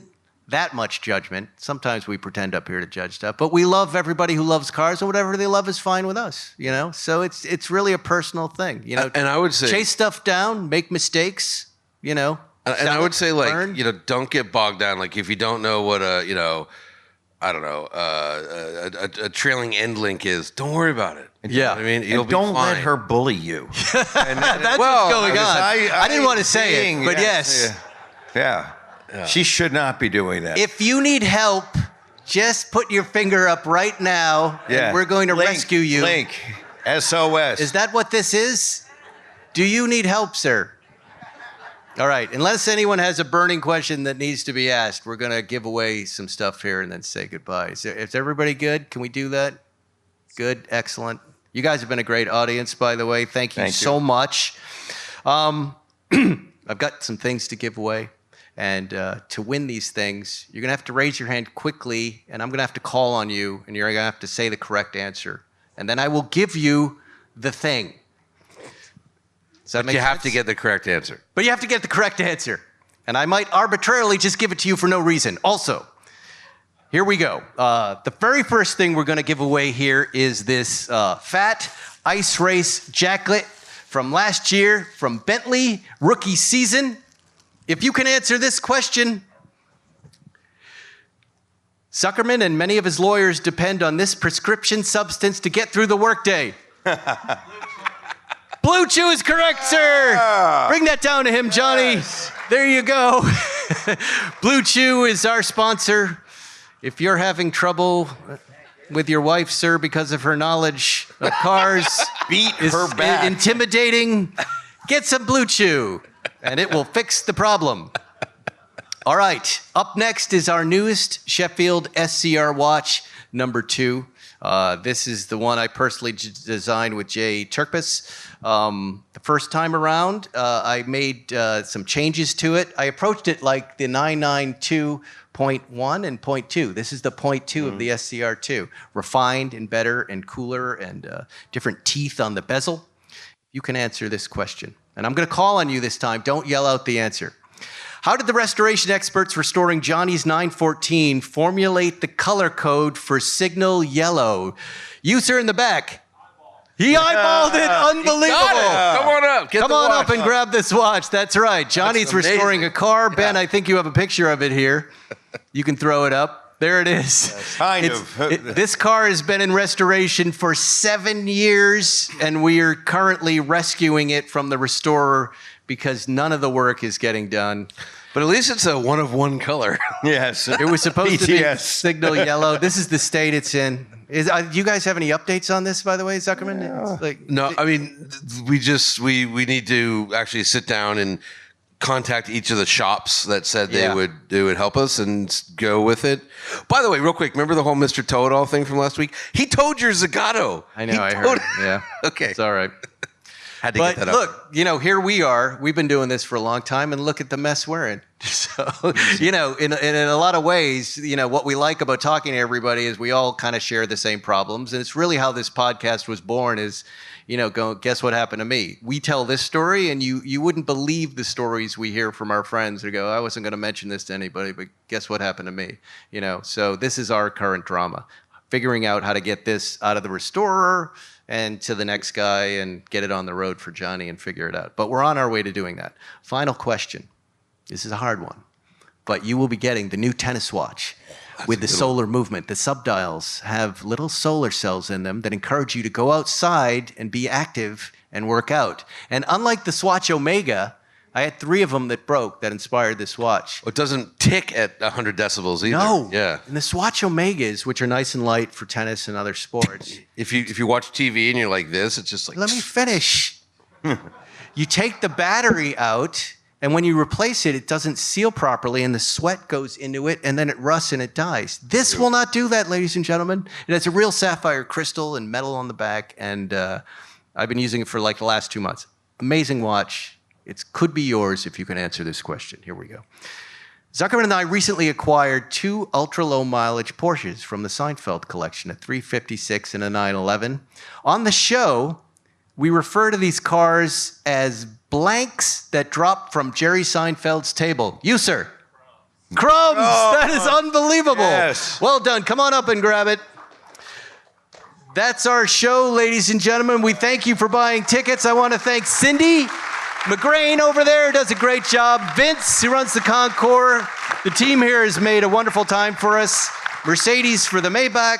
that much judgment. Sometimes we pretend up here to judge stuff, but we love everybody who loves cars, and whatever they love is fine with us, So it's really a personal thing, And I would say chase stuff down, make mistakes, And I would say, learn. don't get bogged down. Like, if you don't know what a trailing end link is, don't worry about it. You know what I mean, you'll And don't be fine. let her bully you. That's what's going on. I didn't want to say it, but yes. Yeah. She should not be doing that. If you need help, just put your finger up right now, and we're going to rescue you. Link. SOS. Is that what this is? Do you need help, sir? All right. Unless anyone has a burning question that needs to be asked, we're going to give away some stuff here and then say goodbye. Is everybody good? Can we do that? Good. Excellent. You guys have been a great audience, by the way. Thank you so much. I've got some things to give away. And to win these things, you're going to have to raise your hand quickly, and I'm going to have to call on you, and you're going to have to say the correct answer. And then I will give you the thing. Does that make sense? You have to get the correct answer. But you have to get the correct answer. And I might arbitrarily just give it to you for no reason. Also, here we go. The very first thing we're going to give away here is this Fat Ice Race jacket from last year from Bentley, rookie season. If you can answer this question, Zuckerman and many of his lawyers depend on this prescription substance to get through the workday. Blue Chew is correct, sir. Bring that down to him, Johnny. Yes. There you go. Blue Chew is our sponsor. If you're having trouble with your wife, sir, because of her knowledge of cars, beat her back, intimidating, get some Blue Chew, and it will fix the problem. All right. Up next is our newest Sheffield SCR watch, number 2. This is the one I personally designed with Jay Turkbus. The first time around, I made some changes to it. I approached it like the 992.1 and 0.2. This is the 0.2 of the SCR2. Refined and better and cooler and different teeth on the bezel. You can answer this question. And I'm going to call on you this time. Don't yell out the answer. How did the restoration experts restoring Johnny's 914 formulate the color code for signal yellow? You, sir, in the back. He eyeballed it. Unbelievable. Come on up. Come on up and grab this watch. That's right. Johnny's restoring a car. Ben, I think you have a picture of it here. You can throw it up. There it is. This car has been in restoration for 7 years, and we are currently rescuing it from the restorer because none of the work is getting done. But at least it's a one of one color. Yes. It was supposed to be signal yellow. This is the state it's in. Do you guys have any updates on this, by the way, Zuckerman? Yeah. No, I mean, we need to actually sit down and contact each of the shops that said they would help us and go with it. By the way, real quick, remember the whole Mr. Toad-All thing from last week? He towed your Zagato. I know, I heard. Yeah. Okay. It's all right. Had to get that up. Look, here we are. We've been doing this for a long time, and look at the mess we're in. So, in a lot of ways, what we like about talking to everybody is we all kind of share the same problems, and it's really how this podcast was born is, guess what happened to me? We tell this story, and you wouldn't believe the stories we hear from our friends who go, I wasn't going to mention this to anybody, but guess what happened to me? So this is our current drama, figuring out how to get this out of the restorer and to the next guy and get it on the road for Johnny and figure it out. But we're on our way to doing that. Final question. This is a hard one, but you will be getting the new tennis watch with the solar movement. The subdials have little solar cells in them that encourage you to go outside and be active and work out. And unlike the Swatch Omega, I had 3 of them that broke that inspired this watch. It doesn't tick at 100 decibels either. No. Yeah. And the Swatch Omegas, which are nice and light for tennis and other sports. If you watch TV and you're like this, it's just like... Let me finish. You take the battery out, and when you replace it, it doesn't seal properly, and the sweat goes into it, and then it rusts and it dies. This will not do that, ladies and gentlemen. It has a real sapphire crystal and metal on the back, and I've been using it for like the last 2 months. Amazing watch. It could be yours if you can answer this question. Here we go. Zuckerman and I recently acquired 2 ultra-low mileage Porsches from the Seinfeld collection, a 356 and a 911. On the show, we refer to these cars as blanks that dropped from Jerry Seinfeld's table. You, sir. Crumbs! That is unbelievable. Yes. Well done. Come on up and grab it. That's our show, ladies and gentlemen. We thank you for buying tickets. I want to thank Cindy McGrain over there does a great job. Vince, who runs the Concours. The team here has made a wonderful time for us. Mercedes for the Maybach.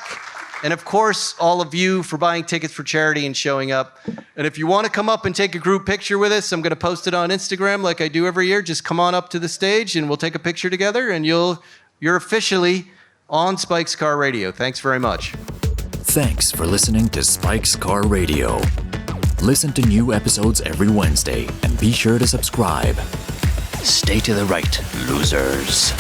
And of course, all of you for buying tickets for charity and showing up. And if you want to come up and take a group picture with us, I'm going to post it on Instagram like I do every year. Just come on up to the stage and we'll take a picture together and you're officially on Spike's Car Radio. Thanks very much. Thanks for listening to Spike's Car Radio. Listen to new episodes every Wednesday and be sure to subscribe. Stay to the right, losers.